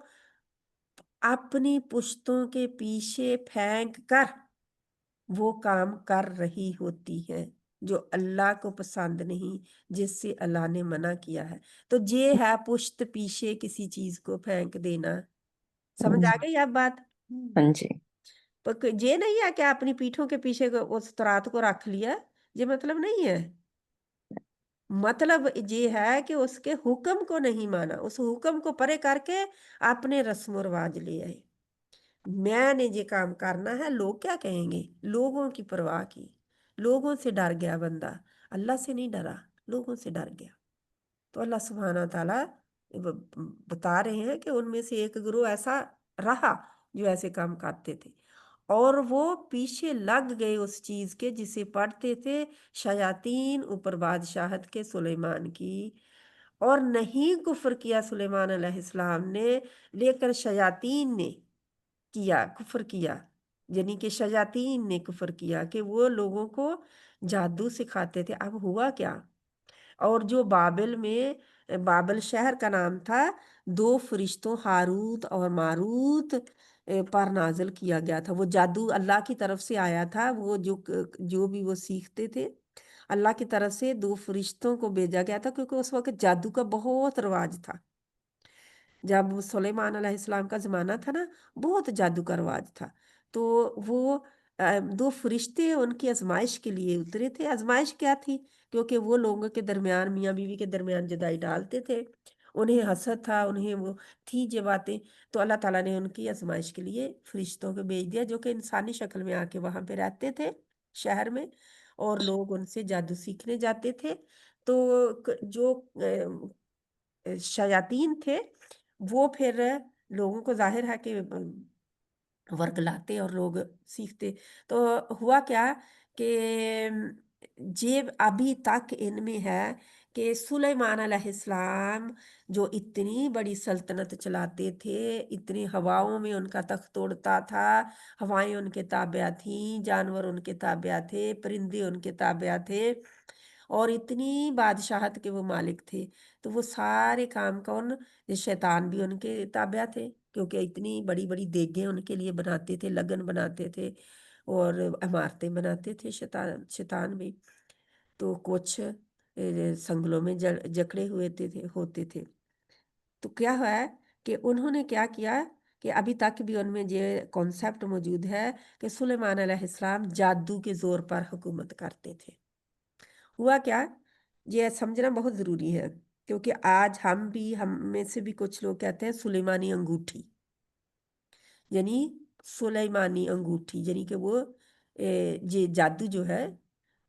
अपनी पुश्तों के पीछे फेंक कर वो काम कर रही होती है जो अल्लाह को पसंद नहीं, जिससे अल्लाह ने मना किया है। तो ये है पुश्त पीछे किसी चीज को फेंक देना। समझ आ गई आप बात? हाँ जी। पर ये नहीं है कि अपनी पीठों के पीछे उस तरात को रख लिया, ये मतलब नहीं है। मतलब ये है कि उसके हुक्म को नहीं माना, उस हुक्म को परे करके अपने रस्म रिवाज ले आए। मैंने ये काम करना है, लोग क्या कहेंगे, लोगों की परवाह की। लोगों से डर गया बंदा, अल्लाह से नहीं डरा, लोगों से डर गया। तो अल्लाह सुब्हाना ताला बता रहे हैं कि उनमें से एक गुरु ऐसा रहा जो ऐसे काम करते थे, और वो पीछे लग गए उस चीज के जिसे पढ़ते थे शयातीन ऊपर बादशाहत के सुलेमान की। और नहीं कुफर किया सुलेमान अलैहिस्सलाम ने, लेकर शयातीन ने किया, कुफर किया। यानी कि शयातीन ने कुफर किया कि वो लोगों को जादू सिखाते थे। अब हुआ क्या, और जो बाबिल में, बाबिल शहर का नाम था, दो फरिश्तों हारूत और मारूत पर नाजिल किया गया था। वो जादू अल्लाह की तरफ से आया था। वो जो भी वो सीखते थे अल्लाह की तरफ से दो फरिश्तों को भेजा गया था, क्योंकि उस वक्त जादू का बहुत रवाज था। जब सुलेमान अलैहिस्सलाम का ज़माना था ना, बहुत जादू का रवाज था। तो वो दो फरिश्ते उनकी आजमाइश के लिए उतरे थे। आजमाइश क्या थी? क्योंकि वो लोगों के दरमियान, मियाँ बीवी के दरमियान जुदाई डालते थे, उन्हें हसद था, उन्हें वो थी ये बातें। तो अल्लाह ताला ने उनकी आजमाइश के लिए फरिश्तों को भेज दिया, जो कि इंसानी शक्ल में आके वहाँ पे रहते थे शहर में, और लोग उनसे जादू सीखने जाते थे। तो जो शयातीन थे, वो फिर लोगों को जाहिर है कि वर्ग लाते और लोग सीखते। तो हुआ क्या कि ये अभी तक इनमें है कि सुलेमान अलैहिस्सलाम जो इतनी बड़ी सल्तनत चलाते थे, इतनी हवाओं में उनका तख्त उड़ता था, हवाएं उनके ताबया थीं, जानवर उनके ताबया थे, परिंदे उनके ताबया थे, और इतनी बादशाहत के वो मालिक थे। तो वो सारे काम कौन, ये शैतान भी उनके ताबया थे, क्योंकि इतनी बड़ी बड़ी देगें उनके लिए बनाते थे, लगन बनाते थे, और इमारतें बनाते थे शैतान शैतान भी। तो कुछ संगलों में जकड़े हुए होते थे। तो क्या है कि उन्होंने क्या किया कि अभी तक भी उनमें ये कॉन्सेप्ट मौजूद है कि सुलेमान अलैहिस्सलाम जादू के जोर पर हुकूमत करते थे। हुआ क्या, ये समझना बहुत ज़रूरी है, क्योंकि आज हम में से भी कुछ लोग कहते हैं सुलेमानी अंगूठी, यानी सुलेमानी अंगूठी, यानी कि वो ये जादू जो है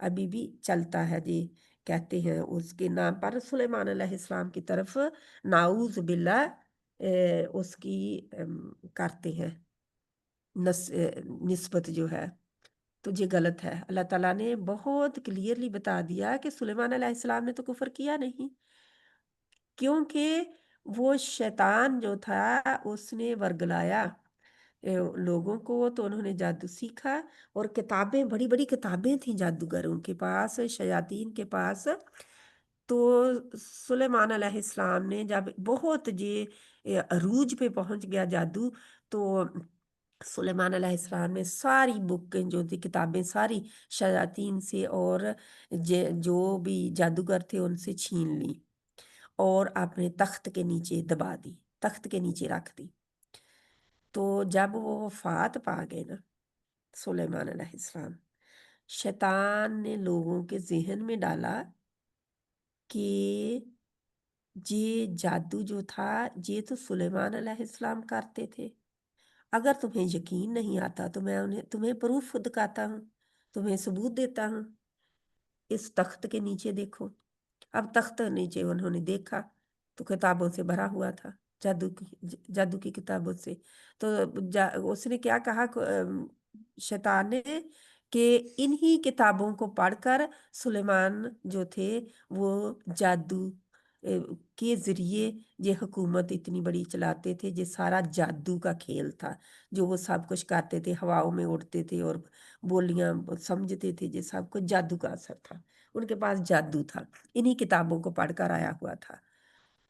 अभी भी चलता है। ये कहते हैं उसके नाम पर सुलेमान अलैहिस्सलाम की तरफ नाऊज बिल्ला उसकी करते हैं निस्बत जो है। तो ये गलत है। अल्लाह ताला ने बहुत क्लियरली बता दिया कि सुलेमान अलैहिस्सलाम ने तो कुफर किया नहीं, क्योंकि वो शैतान जो था उसने वर्गलाया लोगों को, तो उन्होंने जादू सीखा। और किताबें, बड़ी बड़ी किताबें थी जादूगरों के पास, शयातीन के पास। तो सुलेमान अलैहिस्सलाम ने जब बहुत ये अरूज पे पहुंच गया जादू, तो सुलेमान अलैहिस्सलाम ने सारी बुकें जो थी, किताबें सारी शयातीन से और जो भी जादूगर थे उनसे छीन ली, और अपने तख्त के नीचे दबा दी, तख्त के नीचे रख दी। तो जब वो वफात पा गए ना सुलेमान अलैहिस्सलाम, शैतान ने लोगों के जहन में डाला कि ये जादू जो था ये तो सुलेमान अलैहिस्सलाम करते थे। अगर तुम्हें यकीन नहीं आता तो मैं उन्हें तुम्हें प्रूफ दिखाता हूँ, तुम्हें सबूत देता हूँ। इस तख्त के नीचे देखो। अब तख्त नीचे उन्होंने देखा तो किताबों से भरा हुआ था, जादू की किताबों से। तो उसने क्या कहा शैतान ने कि इन्हीं किताबों को पढ़कर सुलेमान जो थे वो जादू के जरिए ये हुकूमत इतनी बड़ी चलाते थे। ये सारा जादू का खेल था, जो वो सब कुछ करते थे, हवाओं में उड़ते थे और बोलियां समझते थे, ये सब कुछ जादू का असर था। उनके पास जादू था, इन्हीं किताबों को पढ़कर आया हुआ था।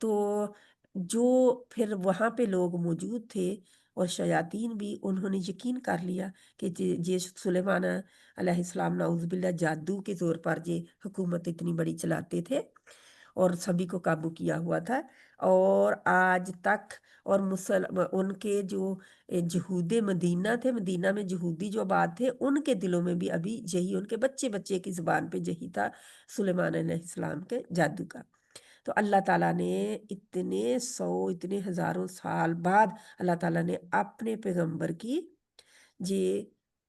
तो जो फिर वहाँ पे लोग मौजूद थे और शयातीन भी, उन्होंने यकीन कर लिया कि ये सुलेमान अलैहिस्सलाम नाउज़ुबिल्लाह जादू के ज़ोर पर ये हुकूमत इतनी बड़ी चलाते थे और सभी को काबू किया हुआ था। और आज तक और उनके जो यहूदे मदीना थे, मदीना में यहूदी जो आबाद थे, उनके दिलों में भी अभी यही, उनके बच्चे बच्चे की ज़ुबान पे यही था सुलेमान अलैहिस्सलाम के जादू का। तो अल्लाह ताला ने इतने हज़ारों साल बाद अल्लाह ताला ने अपने पैगंबर की ये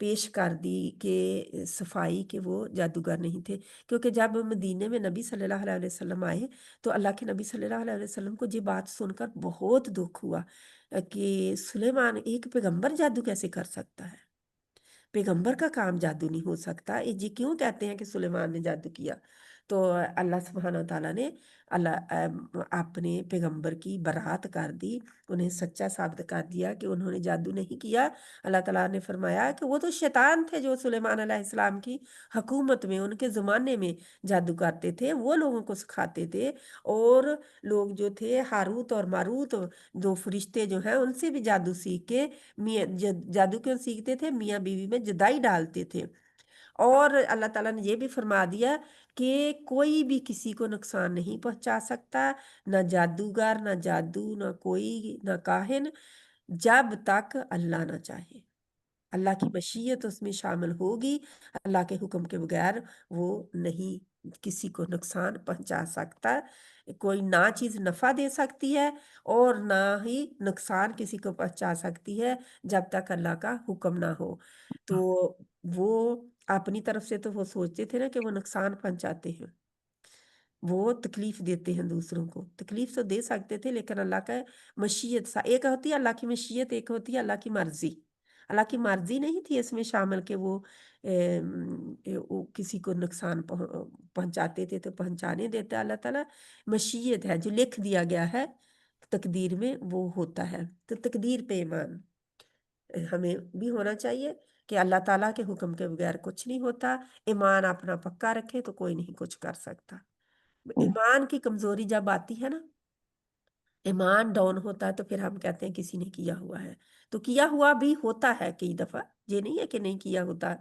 पेश कर दी कि सफाई के वो जादूगर नहीं थे। क्योंकि जब मदीने में नबी सल्लल्लाहु अलैहि वसल्लम आए, तो अल्लाह के नबी सल्लल्लाहु अलैहि वसल्लम को ये बात सुनकर बहुत दुख हुआ कि सुलेमान एक पैगंबर जादू कैसे कर सकता है? पैगंबर का काम जादू नहीं हो सकता। ये जी क्यों कहते हैं कि सुलेमान ने जादू किया? तो अल्लाह सुब्हानहू तआला ने अपने पैगंबर की बरात कर दी, उन्हें सच्चा साबित कर दिया कि उन्होंने जादू नहीं किया। अल्लाह ताला ने फरमाया कि वो तो शैतान थे जो सुलेमान अलैहिस्सलाम की हुकूमत में, उनके ज़माने में जादू करते थे, वो लोगों को सिखाते थे। और लोग जो थे हारूत और मारूत, दो फरिश्ते जो हैं, उनसे भी जादू सीख के जादू क्यों सीखते थे? मियाँ बीवी में जुदाई डालते थे। और अल्लाह ताला ने ये भी फरमा दिया कि कोई भी किसी को नुकसान नहीं पहुंचा सकता, ना जादूगर, ना जादू, ना कोई, ना काहिन, जब तक अल्लाह ना चाहे। अल्लाह की मशीयत उसमें शामिल होगी। अल्लाह के हुक्म के बगैर वो नहीं किसी को नुकसान पहुंचा सकता। कोई ना चीज़ नफ़ा दे सकती है और ना ही नुकसान किसी को पहुंचा सकती है, जब तक अल्लाह का हुक्म ना हो। तो वो अपनी तरफ से तो वो सोचते थे ना कि वो नुकसान पहुंचाते हैं, वो तकलीफ देते हैं दूसरों को। तकलीफ तो दे सकते थे, लेकिन अल्लाह का मशीयत सा एक होती है अल्लाह की मशीयत, एक होती है अल्लाह की मर्जी। अल्लाह की मर्जी नहीं थी इसमें शामिल कि वो किसी को नुकसान पहुंचाते थे तो पहुंचाने देते। अल्लाह ताला मशीयत है, जो लिख दिया गया है तकदीर में वो होता है। तो तकदीर पे ईमान हमें भी होना चाहिए कि अल्लाह ताला के हुक्म के बगैर कुछ नहीं होता। ईमान अपना पक्का रखे तो कोई नहीं कुछ कर सकता। ईमान की कमजोरी जब आती है ना, ईमान डाउन होता है, तो फिर हम कहते हैं किसी ने किया हुआ है। तो किया हुआ भी होता है कई दफा, ये नहीं है कि नहीं किया होता।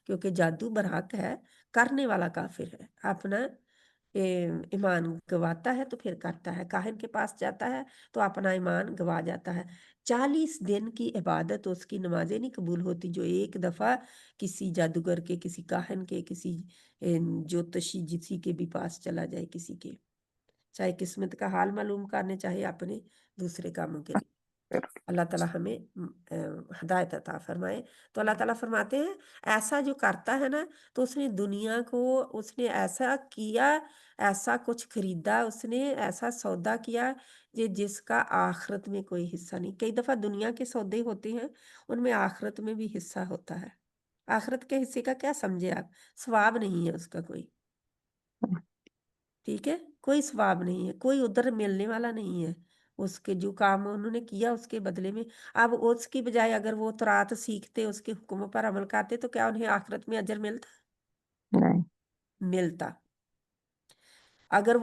क्योंकि जादू बरहक है, करने वाला काफिर है। अपना ईमान गवाता है तो फिर करता है, काहिन के पास जाता है तो अपना ईमान गवा जाता है। 40 दिन की इबादत उसकी नमाजें नहीं कबूल होती जो एक दफा किसी जादूगर के, किसी काहिन के, किसी ज्योतिषी जिसी के भी पास चला जाए, किसी के, चाहे किस्मत का हाल मालूम करने, चाहे अपने दूसरे कामों के लिए। अल्लाह ताला हमें हदायत अता फरमाए। तो अल्लाह ताला फरमाते हैं ऐसा जो करता है ना, तो उसने दुनिया को, उसने ऐसा किया, ऐसा कुछ खरीदा, उसने ऐसा सौदा किया जिसका आखिरत में कोई हिस्सा नहीं। कई दफा दुनिया के सौदे होते हैं, उनमें आखिरत में भी हिस्सा होता है। आखिरत के हिस्से का क्या समझे आप? सवाब नहीं है उसका कोई। ठीक है, कोई स्वाब नहीं है, कोई उधर मिलने वाला नहीं है। उसके जो काम उन्होंने किया उसके बदले में, अब उसकी बजाय अगर वो तौरात सीखते, उसके हुक्मों पर अमल करते, तो क्या उन्हें आखिरत में अजर मिलता? नहीं। मिलता। अगर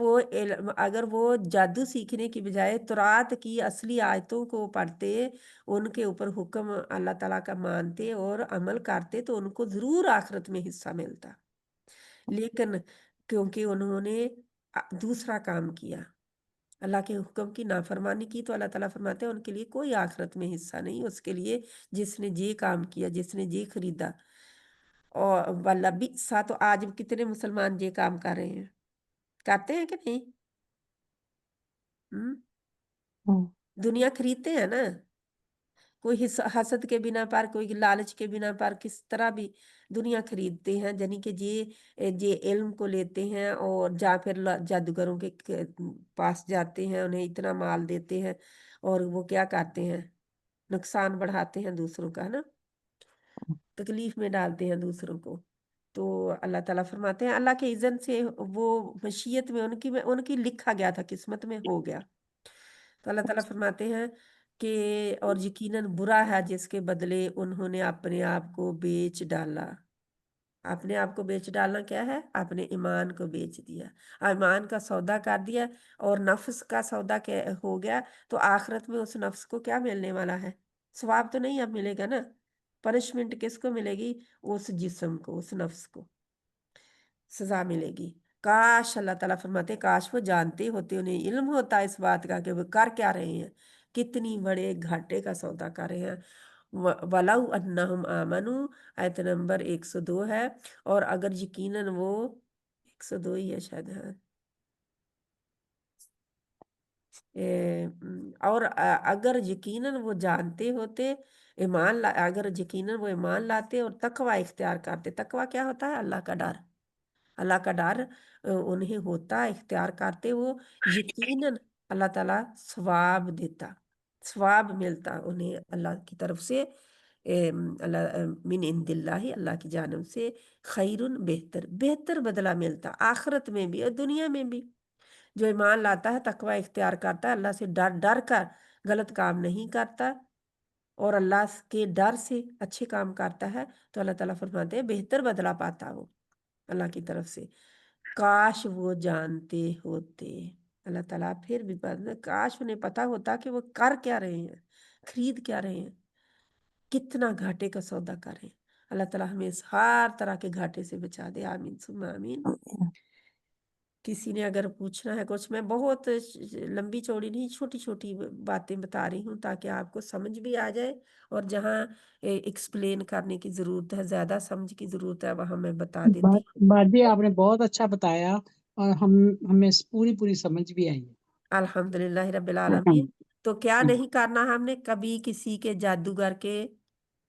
वो जादू सीखने की बजाय तौरात की असली आयतों को पढ़ते, उनके ऊपर हुक्म अल्लाह ताला का मानते और अमल करते, तो उनको जरूर आखिरत में हिस्सा मिलता। लेकिन क्योंकि उन्होंने दूसरा काम किया, अल्लाह के हुक्म की नाफरमानी की, तो अल्लाह ताला फरमाते हैं उनके लिए कोई आखिरत में हिस्सा नहीं। उसके लिए जिसने ये काम किया, जिसने ये खरीदा। और वल्ला बिसा, तो आज कितने मुसलमान ये काम कर रहे हैं? करते हैं कि नहीं? हम्म। हम्म। दुनिया खरीदते हैं ना, कोई हसद के बिना पर, कोई लालच के बिना पर, किस तरह भी दुनिया खरीदते हैं। यानी कि ये इल्म को लेते हैं और जा फिर जादूगरों पास जाते हैं, उन्हें इतना माल देते हैं और वो क्या करते हैं? नुकसान बढ़ाते हैं दूसरों का, है ना, तकलीफ में डालते हैं दूसरों को। तो अल्लाह ताला फरमाते हैं अल्लाह के इज़्ज़त से वो मशीयत में उनकी लिखा गया था, किस्मत में हो गया। तो अल्लाह ताला फरमाते हैं कि और यकीनन बुरा है जिसके बदले उन्होंने अपने आप को बेच डाला। आपने आपको बेच डालना क्या है, आपने ईमान को बेच दिया, ईमान का सौदा कर दिया, और नफ्स का सौदा क्या हो गया, तो आखिरत में उस नफ्स को क्या मिलने वाला है? सवाब तो नहीं अब मिलेगा ना, पनिशमेंट किसको मिलेगी? उस जिस्म को, उस नफ्स को सजा मिलेगी। काश अल्लाह ताला फरमाते, काश वो जानते होते, उन्हें इल्म होता इस बात का कि वो कर क्या रहे हैं, कितनी बड़े घाटे का सौदा कर रहे हैं। वलाउ अन्नहुम आमनु, आयत नंबर 102 है। और अगर यकीनन वो 102 ही है शायद, हाँ। और अगर यकीनन वो जानते होते, अगर यकीनन वो ईमान लाते और तकवा इख्तियार करते। तकवा क्या होता है? अल्लाह का डर। अल्लाह का डर उन्हें होता, इख्तियार करते वो, यकीनन अल्लाह ताला सवाब देता, सवाब मिलता उन्हें अल्लाह की तरफ से। अल्लाह मिन इंदिल्लाही, अल्लाह की जानब से, खैरुन बेहतर, बेहतर बदला मिलता, आखिरत में भी और दुनिया में भी। जो ईमान लाता है, तकवा इख्तियार करता है, अल्लाह से डर डर कर गलत काम नहीं करता और अल्लाह के डर से अच्छे काम करता है, तो अल्लाह ताला फरमाते हैं बेहतर बदला पाता वो अल्लाह की तरफ से। काश वो जानते होते, अल्लाह ताला फिर भी काश उन्हें पता होता कि वो कर क्या रहे हैं, खरीद क्या रहे हैं, कितना घाटे का सौदा कर रहे हैं। अल्लाह ताला हमें इस हर तरह के घाटे से बचा दे, आमीन सुम्मा आमीन। किसी ने अगर पूछना है कुछ, मैं बहुत लंबी चौड़ी नहीं, छोटी छोटी बातें बता रही हूँ ताकि आपको समझ भी आ जाए, और जहाँ एक्सप्लेन करने की ज़रूरत है, ज़्यादा समझ की ज़रूरत है, वहाँ मैं बता देती हूँ। बाजी आपने बहुत अच्छा बताया और हमें पूरी पूरी समझ भी आई है। अल्हम्दुलिल्लाह रब्बिल आलमीन। हम्म, तो क्या हम्म। नहीं करना, हमने कभी किसी के जादूगर के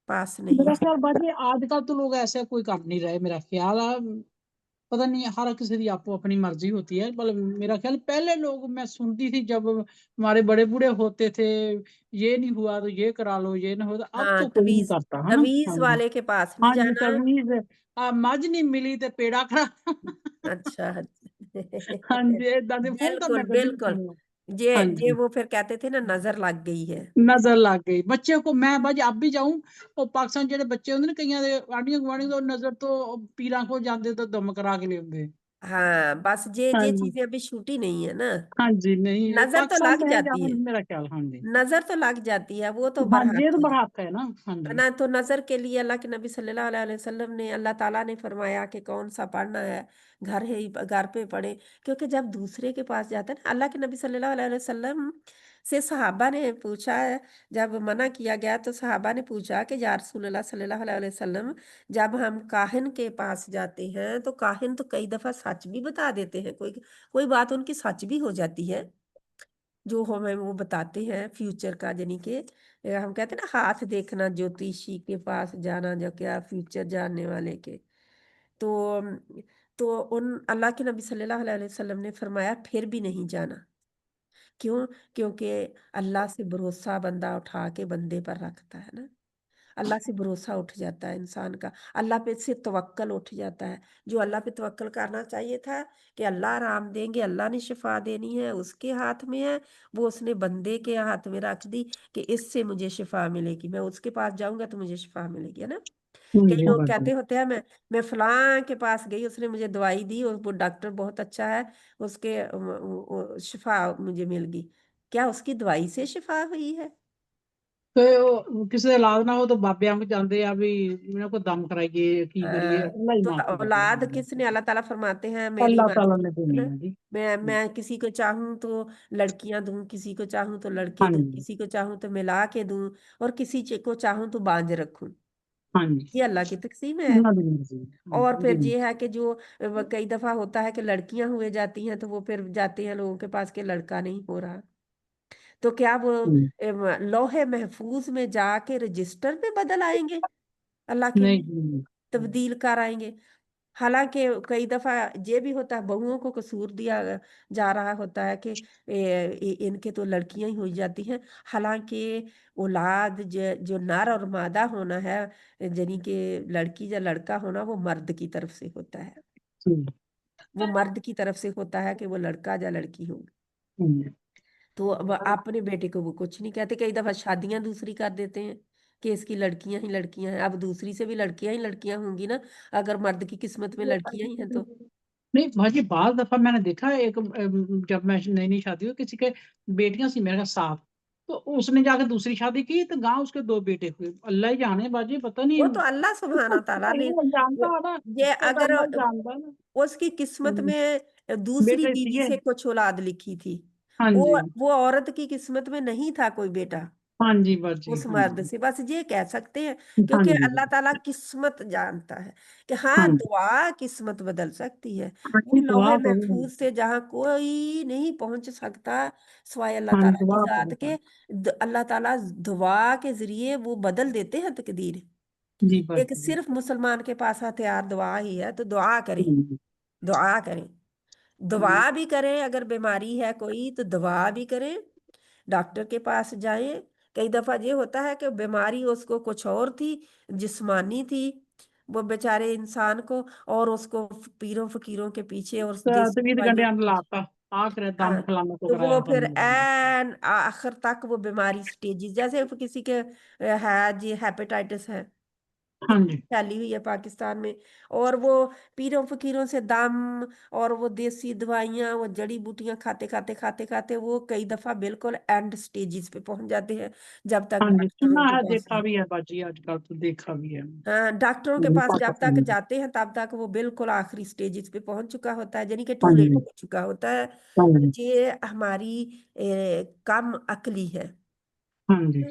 पास नहीं मेरा ख्याल जाना। बाजी आजकल तो लोग ऐसे कोई कर नहीं रहे, मेरा ख्याल है। पता नहीं, हर किसी की आपको अपनी मर्जी होती है, मतलब मेरा ख्याल पहले लोग, मैं सुनती थी जब हमारे बड़े बूढ़े होते थे, ये नहीं हुआ तो ये करा लो, ये ना हो तो, अब हाँ, तो कोई नहीं तवीज, करता है ना। तवीज हाँ जी। वाले के पास नहीं हाँ जी, जाना। तमीज। मझ नहीं मिली तो पेड़ा खड़ा। अच्छा। हाँ जी, ਏਦਾਂ ਦੇ ਹੁਣ ਤਾਂ बिल्कुल मैं कभी नहीं बिल्कुल। सुनी। ये हाँ ये जी। वो फिर कहते थे ना, नजर लग गई है। नजर लग गई ਬੱਚੇ को, मैं ਬਾਜੀ अब भी जाऊं, ਉਹ ਪਾਕਿਸਤਾਨ ਜਿਹੜੇ ਬੱਚੇ ਹੁੰਦੇ ਨੇ, ਕਈਆਂ ਦੇ ਆਂਢੀਆਂ ਗੁਆਂਢੀਆਂ ਤੋਂ ਨਜ਼ਰ ਤੋਂ ਪੀਰਾਂ ਕੋਲ ਜਾਂਦੇ ਤਾਂ ਦਮ ਕਰਾ ਕੇ ਲਿਆਉਂਦੇ। हाँ, बस ये ਹਾਂਜੀ। चीजें अभी छूटी नहीं है ना। ਹਾਂਜੀ, नहीं ये नजर तो पाकिस्तान लग में है जाती जहाँ, है, मेरा ख्याल। हाँ जी। नजर तो लग जाती है, वो तो हाँ ये बरहक तो है। बड़ा हक है ना। हाँ जी। ना तो नजर के लिए अल्लाह के नबी सल्लल्लाहु अलैहि वसल्लम ने, अल्लाह ताला ने फरमाया कि कौन सा पढ़ना है, घर है ही घर पे पढ़े। क्योंकि जब दूसरे के पास जाता है ना, अल्लाह के नबी सल्लल्लाहु अलैहि वसल्लम से सहाबा ने पूछा, जब मना किया गया तो सहाबा ने पूछा कि या रसूलल्लाह सल्लल्लाहु अलैहि वसल्लम, जब हम काहिन के पास जाते हैं तो काहिन तो कई दफा सच भी बता देते हैं, कोई कोई बात उनकी सच भी हो जाती है, जो हमें वो बताते हैं फ्यूचर का, यानी कि हम कहते हैं ना हाथ देखना, ज्योतिषी के पास जाना, जो क्या फ्यूचर जानने वाले के। तो तो उन अल्लाह के नबी सल्लल्लाहु अलैहि वसल्लम ने फरमाया फिर भी नहीं जाना। क्यों? क्योंकि अल्लाह से भरोसा बंदा उठा के बंदे पर रखता है ना, अल्लाह से भरोसा उठ जाता है इंसान का, अल्लाह पे से तवक्कल उठ जाता है। जो अल्लाह पे तवक्कल करना चाहिए था कि अल्लाह आराम देंगे, अल्लाह ने शिफा देनी है, उसके हाथ में है, वो उसने बंदे के हाथ में रख दी कि इससे मुझे शिफा मिलेगी, मैं उसके पास जाऊंगा तो मुझे शिफा मिलेगी, है ना। कई जी लोग बाजी। कहते होते हैं, मैं फलां के पास गई, उसने मुझे दवाई दी और वो डॉक्टर बहुत अच्छा है, उसके शिफा मुझे मिल गई। क्या उसकी दवाई से शिफा हुई है? ਤੇ ਉਹ ਕਿਸੇ ਦਾ ਇਲਾਜ ਨਾ ਹੋ ਤਾਂ ਬਾਬਿਆਂ ਕੋਲ ਜਾਂਦੇ ਆ ਵੀ ਇਹਨਾਂ ਕੋ ਦਮ ਕਰਾਈਏ, ਕੀ ਕਰੀਏ, हाँ, ਅੱਲਾ ਹੀ तो ਮਾਫੀ औलाद ਕਰਦਾ। किसने? अल्लाह ताला फरमाते हैं मेरी अल्लाह ताला मर्जी ने है देनी ना। है जी। मैं किसी को चाहूँ तो लड़कियां दूं, किसी को चाहूँ तो लड़के हाँ दूं, जी। किसी को चाहूँ तो मिला के दूं, और को चाहूँ तो बांझ रखूं। हाँ जी। ये अल्लाह की तकसीम है। ਉਹਨਾਂ ਦੀ ਮਰਜ਼ੀ। हाँ और फिर जी। ये है कि जो कई दफा होता है कि लड़कियां हुए जाती हैं, तो वो फिर जाते हैं लोगों के पास के लड़का नहीं हो रहा, तो क्या वो हम्म, लोहे महफूज में जाके रजिस्टर में बदल आएंगे अल्लाह के नहीं लिए, नहीं। तब्दील कर आएंगे? हालांकि कई दफा ये भी होता है, बहुओं को कसूर दिया जा रहा होता है कि इनके तो लड़कियां ही हो जाती हैं। हालांकि औलाद जो नर और मादा होना है, यानी कि लड़की या लड़का होना, वो मर्द की तरफ से होता है, ठीक। वो मर्द की तरफ से होता है कि वो लड़का या लड़की हो। हम्म, तो अब अपने बेटे को वो कुछ नहीं कहते, कई दफा शादियां दूसरी कर देते हैं کہ اس کی لڑکیاں ہی لڑکیاں ہیں، اب دوسری سے بھی لڑکیاں ہی لڑکیاں ہوں گی نا، اگر مرد کی قسمت میں لڑکیاں ہی ہیں تو۔ نہیں بھاجی، بعض دفعہ میں نے دیکھا ہے، ایک جب میں نئی نئی شادی ہوئی، کسی کے بیٹیاں سی میرے 7، تو اس نے جا کے دوسری شادی کی تو گاؤں اس کے 2 بیٹے ہوئے۔ اللہ ہی جانے باجی، پتہ وہ نہیں تو اللہ سبحانہ تعالیٰ نے جانتا ہے نا، یہ وہ تو اگر اللہ ہی جانتا ہے نا۔ اس کی قسمت میں دوسری بیٹے بیوی تھے، سے کچھ اولاد لکھی تھی، ہاں وہ جی، وہ عورت کی قسمت میں نہیں تھا کوئی بیٹا ہاں جی باجی، اس ہاں مرد جی، سے، بس یہ کہہ سکتے ہیں ہاں کیونکہ جی، اللہ تعالیٰ قسمت جانتا ہے کہ ہاں ہاں جی، دعا قسمت بدل سکتی ہے۔ ہاں وہ جی، لوح دعا کرو، محفوظ سے جہاں کوئی نہیں پہنچ سکتا سوائے اللہ ہاں تعالیٰ کی دعا ذات کرو، کے، اللہ تعالیٰ دعا کے ذریعے وہ بدل دیتے ہیں تقدیر۔ جی ایک باجی، صرف مسلمان کے پاس ہتھیار دعا ہی ہے، تو دعا کریں، ہاں جی، دعا کریں، دعا بھی کریں، اگر بیماری ہے کوئی تو دعا بھی کریں، ڈاکٹر کے پاس جائیں۔ کئی دفعہ یہ ہوتا ہے کہ بیماری اس کو کچھ اور تھی، جسمانی تھی، وہ بیچارے انسان کو، اور اس کو پیروں فقیروں کے پیچھے اور دیسی 20 دوائیوں گھنٹے کے پیچھے، لاتا آخر دم ہاں، فلانا کو تو وہ کرایا پھر تھا۔ این آخر تک وہ بیماری سٹیجز، جیسے کسی کے ہے جی ہیپیٹائٹس ہے، ہاں جی، پھیلی ہوئی ہے پاکستان میں، اور وہ پیروں فقیروں سے دم اور وہ دیسی دوائیاں، وہ جڑی بوٹیاں کھاتے کھاتے کھاتے کھاتے وہ کئی دفعہ بالکل اینڈ سٹیجز پہ پہنچ جاتے ہیں، جب تک ہاں جی، ڈاکٹروں سنا کے ہے، پاس دیکھا بھی ہے باجی، آج کل تو دیکھا بھی ہے۔ ہاں ڈاکٹروں کے پاس جب تک جاتے ہیں تب تک وہ بالکل آخری سٹیجز پہ پہنچ چکا ہوتا ہے، یعنی کہ ٹو ہاں لیٹ جی، ہو چکا ہوتا ہے۔ ہاں تو جی، یہ ہماری کم عقلی ہے ہاں جی،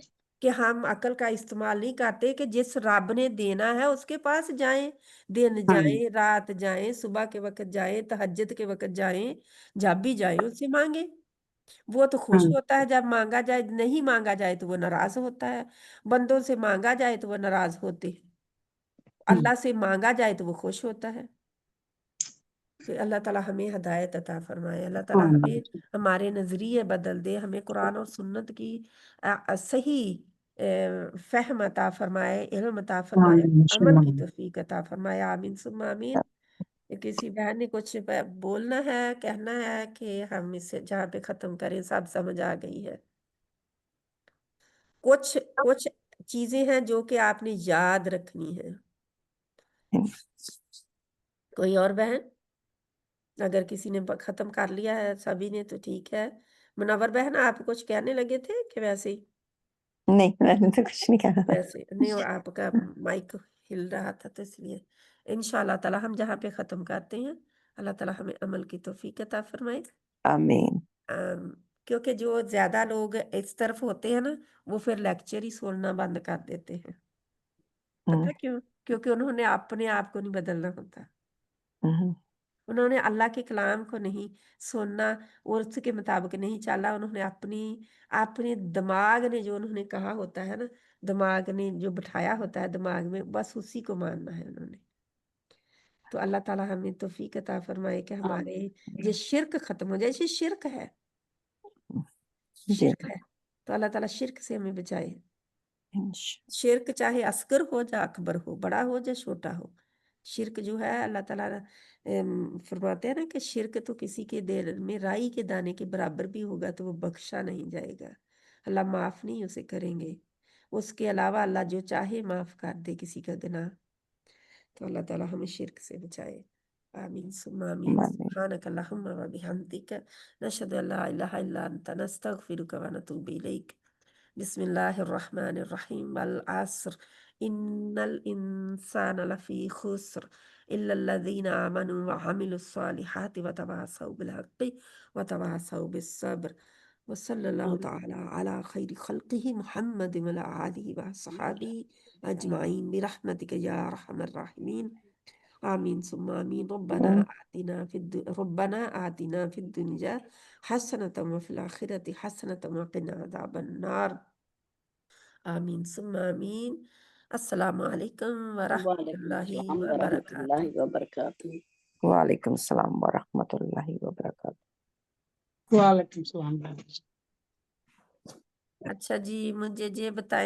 کہ ہم عقل کا استعمال نہیں کرتے کہ جس رب نے دینا ہے اس کے پاس جائیں، دن ہاں جی، جائیں، رات جائیں، صبح کے وقت جائیں، تہجد کے وقت جائیں، جب بھی جائیں اس سے مانگیں۔ وہ تو ہاں خوش ہوتا ہے جب مانگا جائے، نہیں مانگا جائے تو وہ ناراض ہوتا ہے۔ بندوں سے مانگا جائے تو وہ ناراض ہوتے ہیں، ہاں اللہ سے مانگا جائے تو وہ خوش ہوتا ہے۔ تو اللہ تعالیٰ ہمیں ہدایت عطا فرمائے، اللہ تعالیٰ ہاں ہمیں ہمارے نظریے بدل دے، ہمیں قرآن اور سنت کی صحیح فہم عطا فرمائے، علم عطا فرمائے، عمل کی توفیق عطا فرمائے، آمین ثم آمین۔ کسی بہن نے کچھ بولنا ہے، کہنا ہے کہ ہم اسے جہاں پہ ختم کریں، سب سمجھ آ گئی ہے؟ کچھ کچھ چیزیں ہیں جو کہ آپ نے یاد رکھنی ہے۔ کوئی اور بہن؟ اگر کسی نے ختم کر لیا ہے سبھی نے تو ٹھیک ہے۔ منور بہن آپ کچھ کہنے لگے تھے کہ ویسے ہی؟ نہیں، میں نے تو کچھ نہیں کہا تھا۔ ویسے نہیں، آپ کا مائک ہل رہا تھا تو اس لیے انشاءاللہ تعالی ہم جہاں پہ ختم کرتے ہیں، اللہ تعالی ہمیں عمل کی توفیق عطا فرمائے۔ آمین۔ کیونکہ جو زیادہ لوگ اس طرف ہوتے ہیں نا، وہ پھر لیکچر ہی سننا بند کر دیتے ہیں۔ پتہ کیوں؟ کیونکہ انہوں نے اپنے آپ کو نہیں بدلنا ہوتا، انہوں نے اللہ کے کلام کو نہیں سننا اور اس کے مطابق نہیں چلا، انہوں نے اپنے دماغ نے جو انہوں نے کہا ہوتا ہے نا، دماغ نے جو بٹھایا ہوتا ہے دماغ میں، بس اسی کو ماننا ہے انہوں نے۔ تو اللہ تعالیٰ ہمیں توفیق عطا فرمائے کہ ہمارے یہ شرک ختم ہو جائے۔ یہ شرک ہے، جی، شرک ہے، تو اللہ تعالیٰ شرک سے ہمیں بچائے۔ شرک چاہے اصغر ہو یا اکبر ہو، بڑا ہو یا چھوٹا ہو، شرک جو ہے اللہ تعالیٰ فرماتے ہیں نا کہ شرک تو کسی کے دل میں رائی کے دانے کے برابر بھی ہوگا تو وہ بخشا نہیں جائے گا، اللہ معاف نہیں اسے کریں گے۔ اس کے علاوہ اللہ جو چاہے معاف کر دے کسی کا گناہ، تو اللہ تعالیٰ ہمیں شرک سے بچائے۔ آمین ثم آمین۔ سبحانک اللہم و بحمدک، نشہد ان لا الہ الا انت، نستغفرک و نتوب الیک۔ بسم اللہ الرحمن الرحیم، والعصر ان الانسان لفی خسر الا الذین آمنوا وعملوا الصالحات وتواصوا بالحق وتواصوا بالصبر، وصلی اللہ تعالی علی خیر خلقہ محمد وعلی آلہ وصحبہ اجمعین برحمتک یا ارحم الراحمین، آمین ثم آمین۔ ربنا آتنا فی الدنیا حسنۃ وفی الآخرۃ حسنۃ وقنا عذاب النار، آمین ثم آمین۔ السلام علیکم ورحمۃ وعلیکم اللہ السلام ورحمۃ وبرکاتہ۔ اللہ وبرکاتہ۔ وعلیکم السلام ورحمۃ اللہ وبرکاتہ۔ وعلیکم السلام۔ اچھا جی، مجھے یہ بتائیں